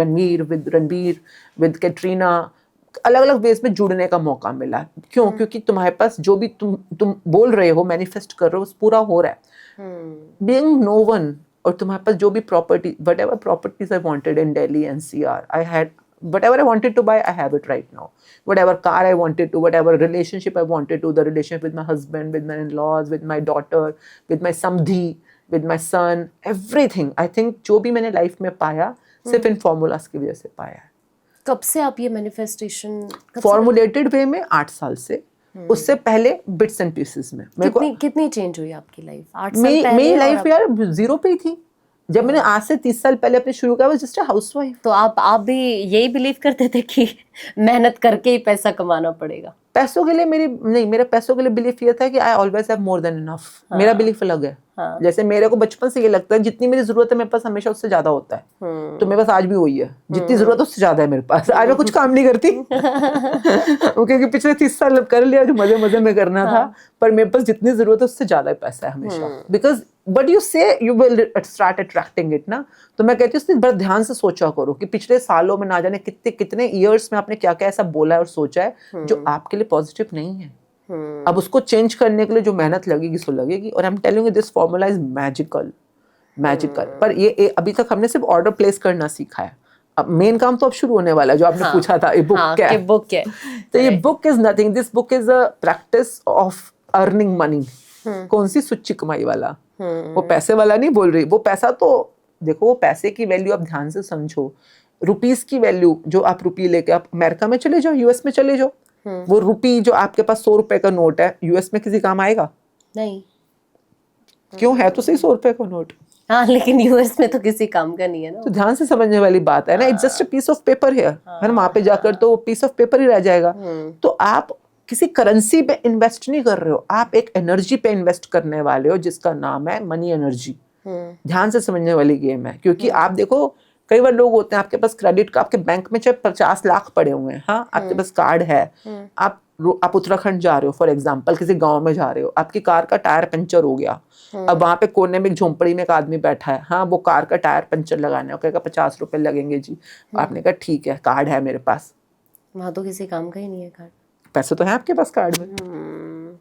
Ranbir, with Katrina. अलग अलग वेज में जुड़ने का मौका मिला. क्यों? क्योंकि तुम्हारे पास जो भी तुम बोल रहे हो, मैनिफेस्ट कर रहे हो, पूरा हो रहा है. बीइंग नो वन, और तुम्हारे पास जो भी property, whatever properties I wanted in Delhi NCR, I had Whatever I wanted to buy, I have it right now. Whatever car I wanted to, whatever relationship I wanted to, the relationship with my husband, with my in-laws, with my daughter, with my samdhi, with my son, everything. I think जो भी मैंने लाइफ में पाया सिर्फ इन फॉर्मूलाज की वजह से पाया है. कब से आप ये मैनिफेस्टेशन फॉर्मुलेटेड वे में 8 साल से. उससे पहले बिट्स एंड पीसेस में. कितनी चेंज हुई आपकी लाइफ 8 साल मेरी पहले? लाइफ यार 0 पे ही थी जब मैंने आज से 30 साल पहले अपने शुरू किया. Just a housewife. तो आप भी यही बिलीव करते थे कि मेहनत करके ही पैसा कमाना पड़ेगा? पैसों के लिए मेरा पैसों के लिए बिलीफ ये था कि I always have more than enough. मेरा बिलीफ अलग है. जैसे मेरे को बचपन से ये लगता है जितनी मेरी जरूरत है मेरे पास हमेशा उससे ज्यादा होता है. तो मेरे पास आज भी वही है. जितनी जरूरत है उससे ज्यादा है मेरे पास. आज मैं कुछ काम नहीं करती क्योंकि पिछले 30 साल कर लिया जो मजे मजे में करना था. पर मेरे पास जितनी जरूरत है उससे ज्यादा पैसा है हमेशा. बिकॉज बट यू से you will start attracting it ना. तो मैं कहती हूँ बड़ा ध्यान से सोचा करो कि पिछले सालों में ना जाने कितने ईयर्स में आपने क्या क्या ऐसा बोला है और सोचा है जो आपके लिए पॉजिटिव नहीं है. अब उसको चेंज करने के लिए जो मेहनत लगेगी सो लगेगी. और I am telling you this formula is magical. पर ये अभी तक हमने सिर्फ ऑर्डर प्लेस करना सीखा है. अब मेन काम तो अब शुरू होने वाला है. जो आपने पूछा था ये बुक क्या है. बुक क्या? तो ये book is nothing. This book is a practice of earning money. कौन सी सुच्ची कमाई वाला. वो पैसे वाला नहीं बोल रही. वो पैसा तो देखो वो पैसे की वैल्यू आप ध्यान से समझो. रुपीस की वैल्यू जो आप रुपी लेके आप अमेरिका में चले जाओ, यूएस में चले जाओ, वो रुपी जो आपके पास 100 रुपए का नोट है यूएस में किसी काम आएगा नहीं. क्यों? है तो सही 100 रुपए का नोट. हाँ लेकिन यूएस में तो किसी काम का नहीं है ना. तो ध्यान से समझने वाली बात है ना. It's just a piece of paper है ना. वहां पे जाकर तो पीस ऑफ पेपर ही रह जाएगा. तो आप किसी करेंसी पे इन्वेस्ट नहीं कर रहे हो. आप एक एनर्जी पे इन्वेस्ट करने वाले हो जिसका नाम है मनी एनर्जी. ध्यान से समझने वाली गेम है. क्योंकि आप देखो कई बार लोग होते हैं आपके पास क्रेडिट का, आपके बैंक में चाहे 50 लाख पड़े हुए हैं. हाँ आपके पास कार्ड है. आप उत्तराखंड जा रहे हो फॉर एग्जांपल, किसी गांव में जा रहे हो, आपकी कार का टायर पंचर हो गया. अब वहां पे कोने में एक झोंपड़ी में एक आदमी बैठा है. हाँ वो कार का टायर पंचर लगाना है. वो कहेगा 50 रुपए लगेंगे जी. आपने कहा ठीक है कार्ड है मेरे पास. वहां तो किसी काम का ही नहीं है कार्ड. पैसे तो है आपके पास कार्ड में.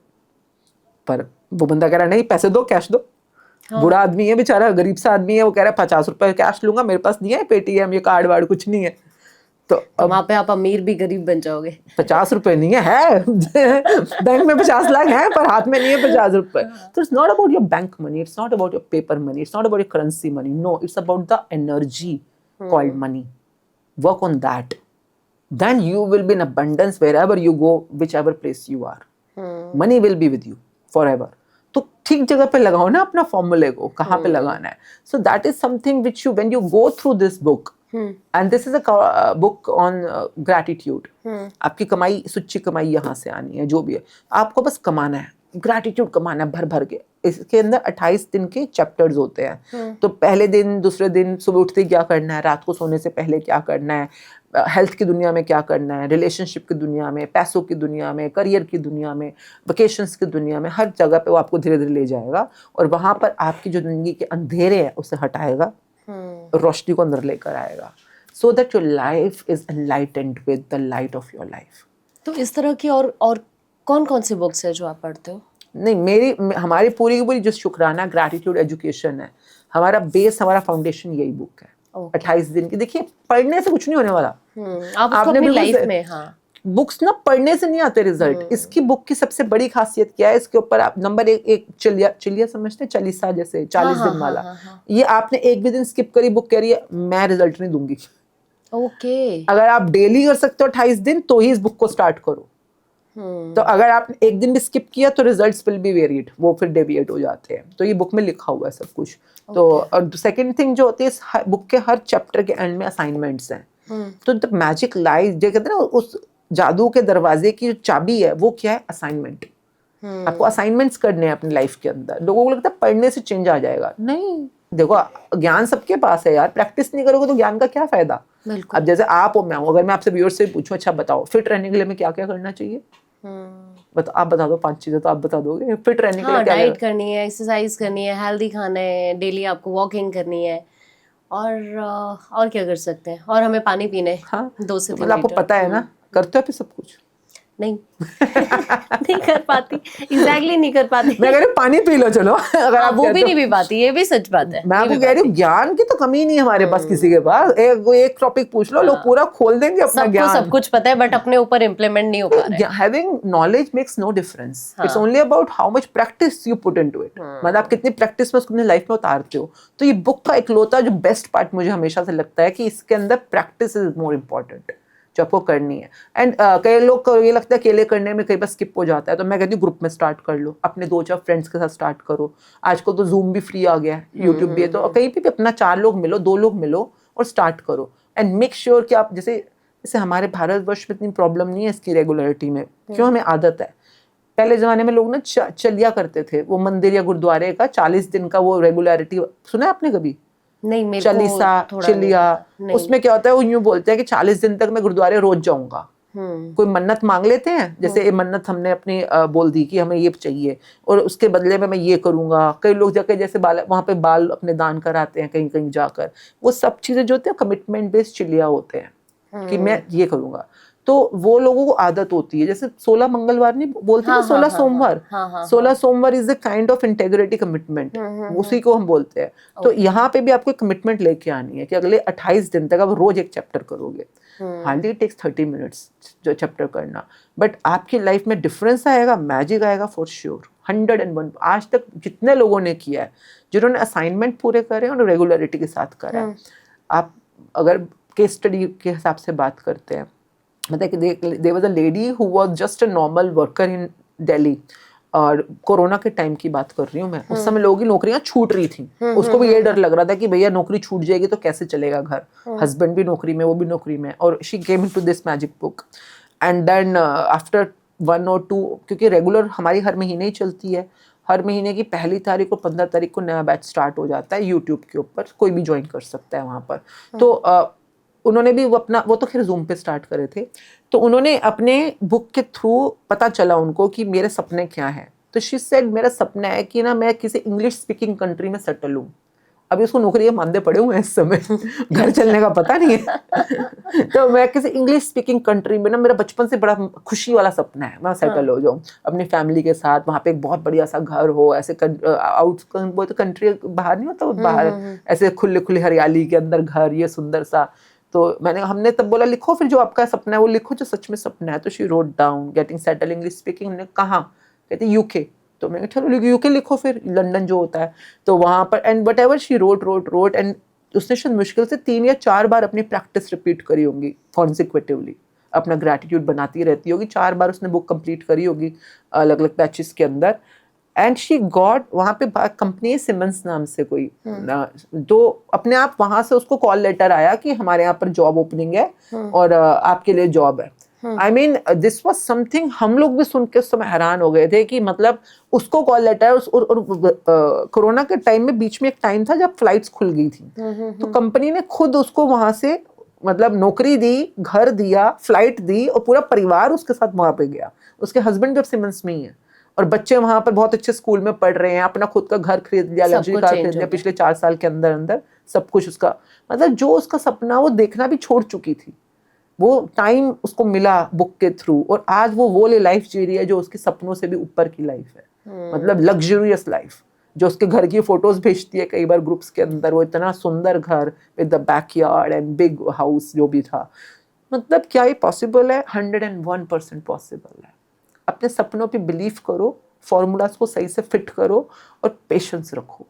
पर वो बंदा कह रहा नहीं पैसे दो, कैश दो. बुरा आदमी है बेचारा, गरीब सा आदमी है. वो कह रहा है 50 रुपए कैश लूंगा, मेरे पास नहीं है पेटीएम ये कार्ड वार्ड कुछ नहीं है. तो अब वहां पे आप अमीर भी गरीब बन जाओगे. 50 रुपए नहीं है बैंक में 50 लाख है पर हाथ में नहीं है 50 रुपए. तो it's not about your bank money, it's not about your paper money, it's not about your currency money. No, it's about the energy called money. Work on that. Then you will be in abundance wherever you go, whichever place you are. Money will be with you forever. तो ठीक जगह पे लगाओ ना अपना फॉर्मूले को. कहाँ पे लगाना है. So that is something which you when you go through this book, and this is a book on gratitude. आपकी कमाई सुच्ची कमाई यहाँ से आनी है. जो भी है आपको बस कमाना है. ग्रैटिट्यूड कमाना है भर भर के. इसके अंदर 28 दिन के चैप्टर्स होते हैं. तो पहले दिन, दूसरे दिन सुबह उठते क्या करना है, रात को सोने से पहले क्या करना है, हेल्थ की दुनिया में क्या करना है, रिलेशनशिप की दुनिया में, पैसों की दुनिया में, करियर की दुनिया में, वेकेशंस की दुनिया में, हर जगह पे वो आपको धीरे धीरे ले जाएगा. और वहां पर आपकी जो जिंदगी के अंधेरे हैं उसे हटाएगा, रोशनी को अंदर लेकर आएगा. So that your life is enlightened with the light of your life. तो इस तरह की और कौन सी बुक्स है जो आप पढ़ते हो? नहीं हमारी पूरी की पूरी जो शुक्राना ग्रैटिट्यूड एजुकेशन है, हमारा बेस, हमारा फाउंडेशन यही बुक है. 28 दिन की. देखिए पढ़ने से कुछ नहीं होने वाला. आप अपनी लाइफ में. हाँ बुक्स ना पढ़ने से नहीं आते रिजल्ट. इसकी बुक की सबसे बड़ी खासियत क्या है, इसके ऊपर आप नंबर एक चिलिया समझते हैं, चालीसा जैसे 40 दिन वाला. ये आपने एक भी दिन स्किप करी बुक कह रही है मैं रिजल्ट नहीं दूंगी. ओके. अगर आप डेली कर सकते हो 28 दिन तो ही इस बुक को स्टार्ट करो. तो अगर आपने एक दिन भी स्किप किया तो रिजल्ट्स विल बी वेरिएड, वो फिर डेविएट हो जाते हैं. तो ये बुक में लिखा हुआ है सब कुछ. तो और सेकंड थिंग जो होती है बुक के हर चैप्टर के एंड में असाइनमेंट्स हैं. तो द मैजिक लाइज जो कहते हैं ना, उस जादू के दरवाजे की जो चाबी है वो क्या है, असाइनमेंट. आपको असाइनमेंट्स करने हैं अपनी लाइफ के अंदर. लोगों को लगता है पढ़ने से चेंज आ जाएगा. नहीं, देखो ज्ञान सबके पास है यार. प्रैक्टिस नहीं करोगे तो ज्ञान का क्या फायदा. अब जैसे आप हो, मैं हूँ, अगर मैं आपसे व्यूअर्स से पूछूं अच्छा बताओ फिट रहने के लिए हमें क्या क्या करना चाहिए, आप बता दो 5 चीजें तो आप बता दोगे फिट रहने के लिए. डाइट करनी है, एक्सरसाइज करनी है, हेल्दी खाना है, डेली आपको वॉकिंग करनी है, और क्या कर सकते हैं, और हमें पानी पीना है 2 से 3 लीटर. आपको पता है ना, करते हो फिर सब कुछ. नहीं नहीं कर पाती, एग्जैक्टली नहीं कर पाती। मैं कह रही हूँ पानी पी लो चलो अगर आप वो भी कहते हो। नहीं पी पाती, ये भी सच बात है। मैं आपको कह रही हूँ ज्ञान की तो कमी नहीं है हमारे पास किसी के पास। एक टॉपिक पूछ लो, लोग पूरा खोल देंगे अपना सबको ज्ञान। सब कुछ पता है बट अपने ऊपर इम्प्लीमेंट नहीं हो पा रहा है। Having knowledge makes no difference. It's only about how much practice you put into it. मतलब आप कितनी प्रैक्टिस में उसको अपनी लाइफ में उतारते हो। तो ये बुक का इकलौता जो बेस्ट पार्ट मुझे हमेशा से लगता है कि इसके अंदर प्रैक्टिस इज मोर इम्पोर्टेंट जो आपको करनी है। एंड कई लोग को ये लगता है अकेले करने में कई बार स्किप हो जाता है, तो मैं कहती हूँ ग्रुप में स्टार्ट कर लो, अपने 2-4 फ्रेंड्स के साथ स्टार्ट करो। आजकल तो जूम भी फ्री आ गया है, यूट्यूब भी है, तो कहीं भी अपना 4 लोग मिलो, 2 लोग मिलो और स्टार्ट करो। एंड मेक श्योर कि आप जैसे हमारे भारतवर्ष में इतनी प्रॉब्लम नहीं है इसकी रेगुलरिटी में, क्यों? हमें आदत है। पहले जमाने में लोग ना चलिया करते थे, वो मंदिर या गुरुद्वारे का 40 दिन का वो रेगुलरिटी सुना है आपने कभी? नहीं, मेरे चालीसा, चिलिया, उसमें क्या होता है, वो यूं बोलते हैं कि 40 दिन तक मैं गुरुद्वारे रोज जाऊंगा। कोई मन्नत मांग लेते हैं, जैसे ये मन्नत हमने अपनी बोल दी कि हमें ये चाहिए और उसके बदले में मैं ये करूंगा। कई लोग जाकर जैसे वहां पे बाल अपने दान कराते हैं कहीं कहीं जाकर। वो सब चीजें जो होती है कमिटमेंट बेस्ड चिलिया होते हैं कि मैं ये करूंगा। तो वो लोगों को आदत होती है, जैसे 16 मंगलवार नहीं बोलते ना, 16 सोमवार। 16 सोमवार is the kind of integrity commitment, उसी को हम बोलते हैं। तो यहाँ पे भी आपको कमिटमेंट लेके आनी है कि अगले 28 दिन तक आप रोज एक चैप्टर करोगे। हार्डली टेक्स 30 मिनट्स जो चैप्टर करना, बट आपकी लाइफ में डिफरेंस आएगा, मैजिक आएगा फॉर श्योर। 101 आज तक जितने लोगों ने किया है, जिन्होंने असाइनमेंट पूरे करे और रेगुलरिटी के साथ करा है। आप अगर केस स्टडी के हिसाब से बात करते हैं, मतलब कि there was a lady who was just a normal worker in Delhi, और कोरोना के टाइम की बात कर रही हूँ मैं। उस समय लोगों की नौकरियां छूट रही थी, उसको भी ये डर लग रहा था कि भैया नौकरी छूट जाएगी तो कैसे चलेगा घर। हस्बैंड भी नौकरी में, वो भी नौकरी में, और she came into this magic book. And then after 1 or 2, क्योंकि रेगुलर हमारी हर महीने ही चलती है, हर महीने की 1 तारीख को 15 तारीख को नया बैच स्टार्ट हो जाता है यूट्यूब के ऊपर, कोई भी ज्वाइन कर सकता है वहाँ पर। तो उन्होंने भी वो तो खैर जूम पे स्टार्ट करे थे, तो उन्होंने अपने बुक के थ्रू पता चला उनको कि मेरे सपने क्या हैं। तो शी सेड मेरा सपना है कि ना मैं किसी इंग्लिश स्पीकिंग कंट्री में सेटल हूँ। अभी उसको नौकरी मानदे पड़े हुए हैं इस समय, घर चलने का पता नहीं है। तो मैं किसी इंग्लिश स्पीकिंग कंट्री में ना, मेरा बचपन से बड़ा खुशी वाला सपना है, मैं सेटल हो जाऊँ अपनी फैमिली के साथ, वहाँ पे एक बहुत बढ़िया सा घर हो, ऐसे आउट तो कंट्री बाहर नहीं होता, बाहर ऐसे खुले खुले हरियाली के अंदर घर, ये सुंदर सा। तो हमने तब बोला लिखो फिर जो आपका सपना है वो लिखो, जो सच में सपना है। तो she wrote down getting settle English speaking. हमने कहा, कहते यूके। तो मैंने कहा चलो यूके लिखो, फिर लंदन जो होता है तो वहाँ पर। And what ever she wrote and उसने शायद मुश्किल से 3 या 4 बार अपनी प्रैक्टिस रिपीट करी होंगी कॉन्सिक्वेटिवली, अपना ग्रैटिट्यूड बनाती रहती होगी। 4 बार उसने बुक कंप्लीट करी होगी अलग अलग बैचेस के अंदर। एंड शी गॉट, वहाँ पे कंपनी है सिमंस नाम से कोई, तो अपने आप वहाँ से उसको कॉल लेटर आया कि हमारे यहाँ पर जॉब ओपनिंग है और आपके लिए जॉब है। I mean this was something, हम लोग भी सुन के उस समय हैरान हो गए थे कि मतलब उसको कॉल लेटर। और कोरोना के टाइम में बीच में एक टाइम था जब फ्लाइट्स खुल गई थी, तो कंपनी ने खुद उसको वहाँ से मतलब नौकरी दी, घर दिया, फ्लाइट दी, और पूरा परिवार उसके साथ वहाँ पे गया। उसके हस्बैंड भी अब सिमंस में ही है और बच्चे वहाँ पर बहुत अच्छे स्कूल में पढ़ रहे हैं, अपना खुद का घर खरीद लिया, लग्जरी कार खरीद लिया पिछले 4 साल के अंदर अंदर, सब कुछ उसका। मतलब जो उसका सपना वो देखना भी छोड़ चुकी थी, वो टाइम उसको मिला बुक के थ्रू, और आज वो ले लाइफ जी रही है जो उसके सपनों से भी ऊपर की लाइफ है। मतलब लग्जरियस लाइफ, जो उसके घर की फोटोज भेजती है कई बार ग्रुप्स के अंदर, वो इतना सुंदर घर with the backyard and big house जो भी था। मतलब क्या ये पॉसिबल है? 101% पॉसिबल है। अपने सपनों पे बिलीव करो, फॉर्मूलाज को सही से फिट करो और पेशेंस रखो,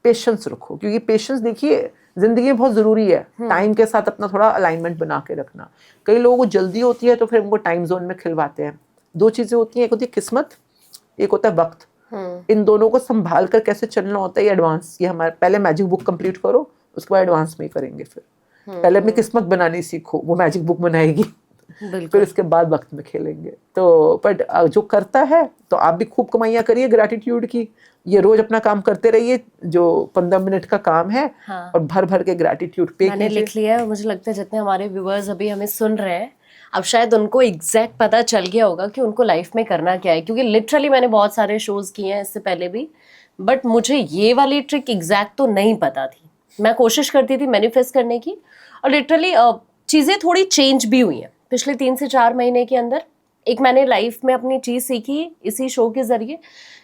पेशेंस रखो, क्योंकि पेशेंस देखिए जिंदगी में बहुत जरूरी है। टाइम के साथ अपना थोड़ा अलाइनमेंट बना के रखना। कई लोगों को जल्दी होती है तो फिर उनको टाइम जोन में खिलवाते हैं। 2 चीजें होती हैं, एक होती है किस्मत, एक होता है वक्त। इन दोनों को संभाल कर कैसे चलना होता है ये एडवांस, ये हमारे पहले मैजिक बुक कंप्लीट करो, उसके बाद एडवांस में करेंगे। फिर पहले अपनी किस्मत बनानी सीखो, वो मैजिक बुक बनाएगी, फिर इसके बाद वक्त में खेलेंगे। तो बट जो करता है तो आप भी खूब कमाइयाँ करिए ग्रैटिट्यूड की, ये रोज अपना काम करते रहिए जो 15 मिनट का काम है। हाँ। और भर भर के ग्रैटिट्यूड पे मैंने लिख लिया है। मुझे लगता है जितने हमारे व्यूअर्स अभी हमें सुन रहे हैं, अब शायद उनको एग्जैक्ट पता चल गया होगा कि उनको लाइफ में करना क्या है, क्योंकि लिटरली मैंने बहुत सारे शोज किए हैं इससे पहले भी, बट मुझे ये वाली ट्रिक एग्जैक्ट तो नहीं पता थी। मैं कोशिश करती थी मैनिफेस्ट करने की, और लिटरली चीज़ें थोड़ी चेंज भी हुई हैं पिछले 3 से 4 महीने के अंदर। एक मैंने लाइफ में अपनी चीज सीखी इसी शो के जरिए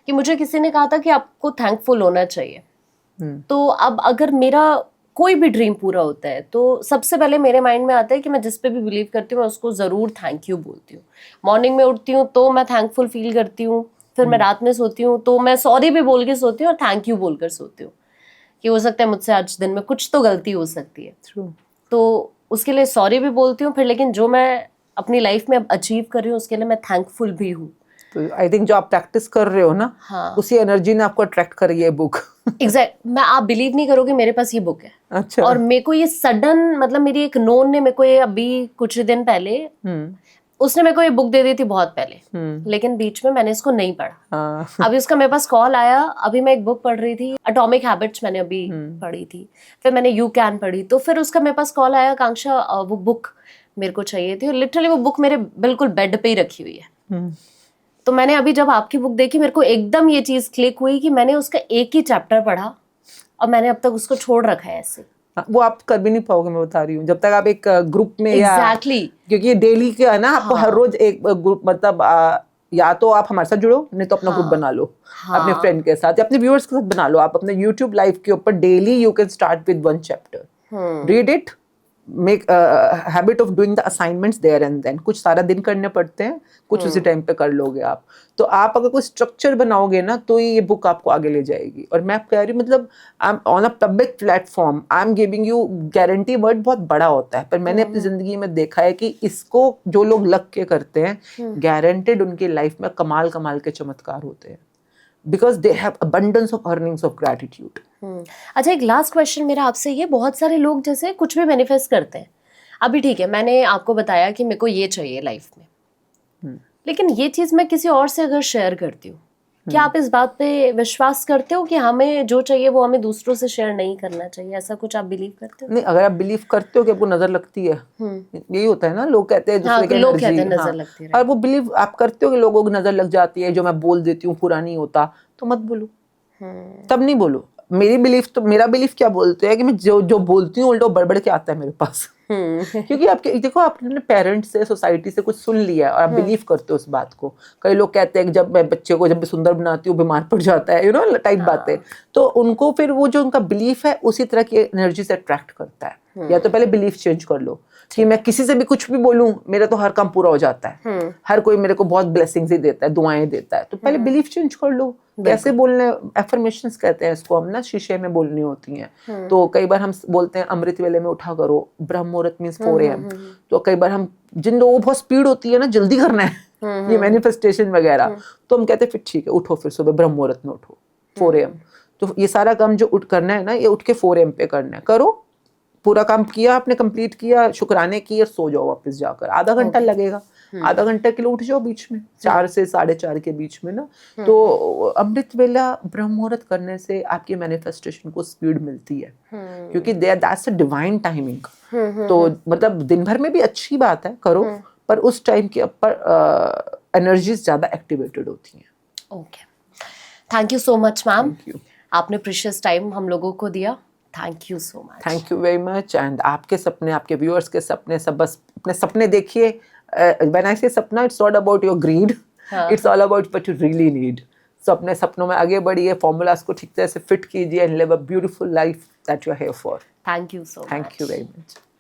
कि मुझे किसी ने कहा था कि आपको थैंकफुल होना चाहिए। तो अब अगर मेरा कोई भी ड्रीम पूरा होता है तो सबसे पहले मेरे माइंड में आता है कि मैं जिस पे भी बिलीव करती हूँ मैं उसको जरूर थैंक यू बोलती हूँ। मॉर्निंग में उठती हूँ तो मैं थैंकफुल फील करती हूँ, फिर मैं रात में सोती हूँ तो मैं सॉरी भी बोल के सोती हूँ और थैंक यू बोलकर सोती हूँ कि हो सकता है मुझसे आज दिन में कुछ तो गलती हो सकती है। True. तो उसके लिए सॉरी भी बोलती हूँ फिर, लेकिन जो मैं अपनी लाइफ में अब अचीव कर रही हूँ उसके लिए मैं थैंकफुल भी हूँ। तो आई थिंक जो आप प्रैक्टिस कर रहे हो ना, हाँ। उसी एनर्जी ने आपको अट्रैक्ट करी है बुक। एग्जैक्ट मैं आप बिलीव नहीं करोगे मेरे पास ये बुक है। अच्छा। और मेरे को ये सडन मतलब मेरी एक नोन ने मेरे को ये अभी कुछ दिन पहले उसने मेरे को ये बुक दे दी थी बहुत पहले, लेकिन बीच में मैंने इसको नहीं पढ़ा। हाँ। अभी उसका मेरे पास कॉल आया, अभी मैं एक बुक पढ़ रही थी एटॉमिक हैबिट्स मैंने अभी पढ़ी थी, फिर मैंने यू कैन पढ़ी, तो फिर उसका मेरे पास कॉल आया आकांक्षा वो बुक मेरे को चाहिए थी और लिटरली वो बुक मेरे बिल्कुल बेड पे ही रखी हुई है। तो मैंने अभी जब आपकी बुक देखी मेरे को एकदम ये चीज क्लिक हुई कि मैंने उसका एक ही चैप्टर पढ़ा और मैंने अब तक उसको छोड़ रखा है ऐसे। वो आप कर भी नहीं पाओगे, मैं बता रही हूँ, जब तक आप एक ग्रुप में Exactly. क्योंकि ये डेली का है ना, आपको हाँ. हर रोज एक ग्रुप मतलब या तो आप हमारे साथ जुड़ो, नहीं तो अपना ग्रुप बना लो अपने फ्रेंड के साथ या अपने व्यूअर्स के साथ बना लो। आप अपने यूट्यूब लाइव के ऊपर daily you can start with 1 chapter, read it, make habit of doing the assignments there and then. कुछ सारा दिन करने पड़ते हैं, कुछ उसी टाइम पे कर लोगे आप। तो आप अगर कोई स्ट्रक्चर बनाओगे ना तो ये बुक आपको आगे ले जाएगी। और मैं कह रही हूँ मतलब I am on a public platform, I am giving you guarantee. Word बहुत बड़ा होता है पर मैंने अपनी जिंदगी में देखा है कि इसको जो लोग लग के करते हैं गारंटेड उनकी लाइफ में कमाल कमाल के चमत्कार होते हैं, because they have abundance of earnings of gratitude. अच्छा एक लास्ट क्वेश्चन मेरा आपसे, ये बहुत सारे लोग जैसे कुछ भी मैनिफेस्ट करते हैं, अभी ठीक है मैंने आपको बताया कि मेरे को ये चाहिए लाइफ में, लेकिन ये चीज मैं किसी और से अगर शेयर करती हूँ, क्या आप इस बात पे विश्वास करते हो कि हमें जो चाहिए वो हमें दूसरों से शेयर नहीं करना चाहिए? ऐसा कुछ आप बिलीव करते हो? नहीं, अगर आप बिलीव करते हो कि आपको नजर लगती है, यही होता है ना, लोग कहते हैं दूसरे के लोग एनर्जी, कहते हैं नजर लगती है, और वो बिलीव आप करते हो कि लोगों की नजर लग जाती है, जो मैं बोल देती हूँ पूरा नहीं होता, तो मत बोलो, तब नहीं बोलो। मेरा बिलीफ क्या बोलते हैं कि मैं जो बोलती हूँ उल्टा बढ़ के आता है मेरे पास। क्योंकि आपके देखो आपने अपने पेरेंट्स से, सोसाइटी से कुछ सुन लिया और आप बिलीव करते हो उस बात को। कई लोग कहते हैं कि जब मैं बच्चे को जब भी सुंदर बनाती हूँ बीमार पड़ जाता है, यू नो टाइप बातें। तो उनको फिर वो जो उनका बिलीफ है उसी तरह की एनर्जी से अट्रैक्ट करता है। या तो पहले बिलीफ चेंज कर लो कि मैं किसी से भी कुछ भी बोलूं मेरा तो हर काम पूरा हो जाता है, हर कोई मेरे को बहुत ब्लेसिंग्स ही देता है, दुआएं देता है। तो पहले बिलीफ चेंज कर लो। कैसे बोलने, एफर्मेशंस कहते हैं इसको हम ना, शीशे में बोलनी होती हैं। तो कई बार हम बोलते हैं अमृत वेले में उठा करो, ब्रह्म मुहूर्त मींस 4 AM। तो कई बार हम जिन लोगों को बहुत स्पीड होती है ना, जल्दी करना है ये मैनिफेस्टेशन वगैरह, तो हम कहते हैं फिर ठीक है उठो, फिर सुबह ब्रह्म मुहूर्त में उठो 4 AM। तो ये सारा काम जो उठ करना है ना, ये उठ के 4 AM पे करना है। करो, पूरा काम किया आपने, कंप्लीट किया, शुक्राने किए, सो जाओ वापस जाकर। आधा घंटा लगेगा, आधा घंटे के लिए उठ जाओ बीच में, 4 से 4:30 के बीच में ना। तो अमृत वेला ब्रह्म मुहूर्त करने से आपकी मैनिफेस्टेशन को स्पीड मिलती है, क्योंकि दैट्स अ डिवाइन टाइमिंग। तो मतलब दिन भर में भी अच्छी बात है, करो, पर उस टाइम के ऊपर एनर्जीज ज्यादा एक्टिवेटेड होती हैं। Okay, thank you so much ma'am, आपने प्रीशियस टाइम हम लोगों को दिया। Thank you so much. Thank you very much. And आपके सपने, आपके व्यूअर्स के सपने, सब बस अपने सपने देखिए। When I say sapna, it's not about your greed, it's all about what you really need. So अपने सपनों में आगे बढ़िए, फॉर्मूलाज को ठीक तरह से फिट कीजिए and live a beautiful life that you are here for. Thank you so much. Thank you very much.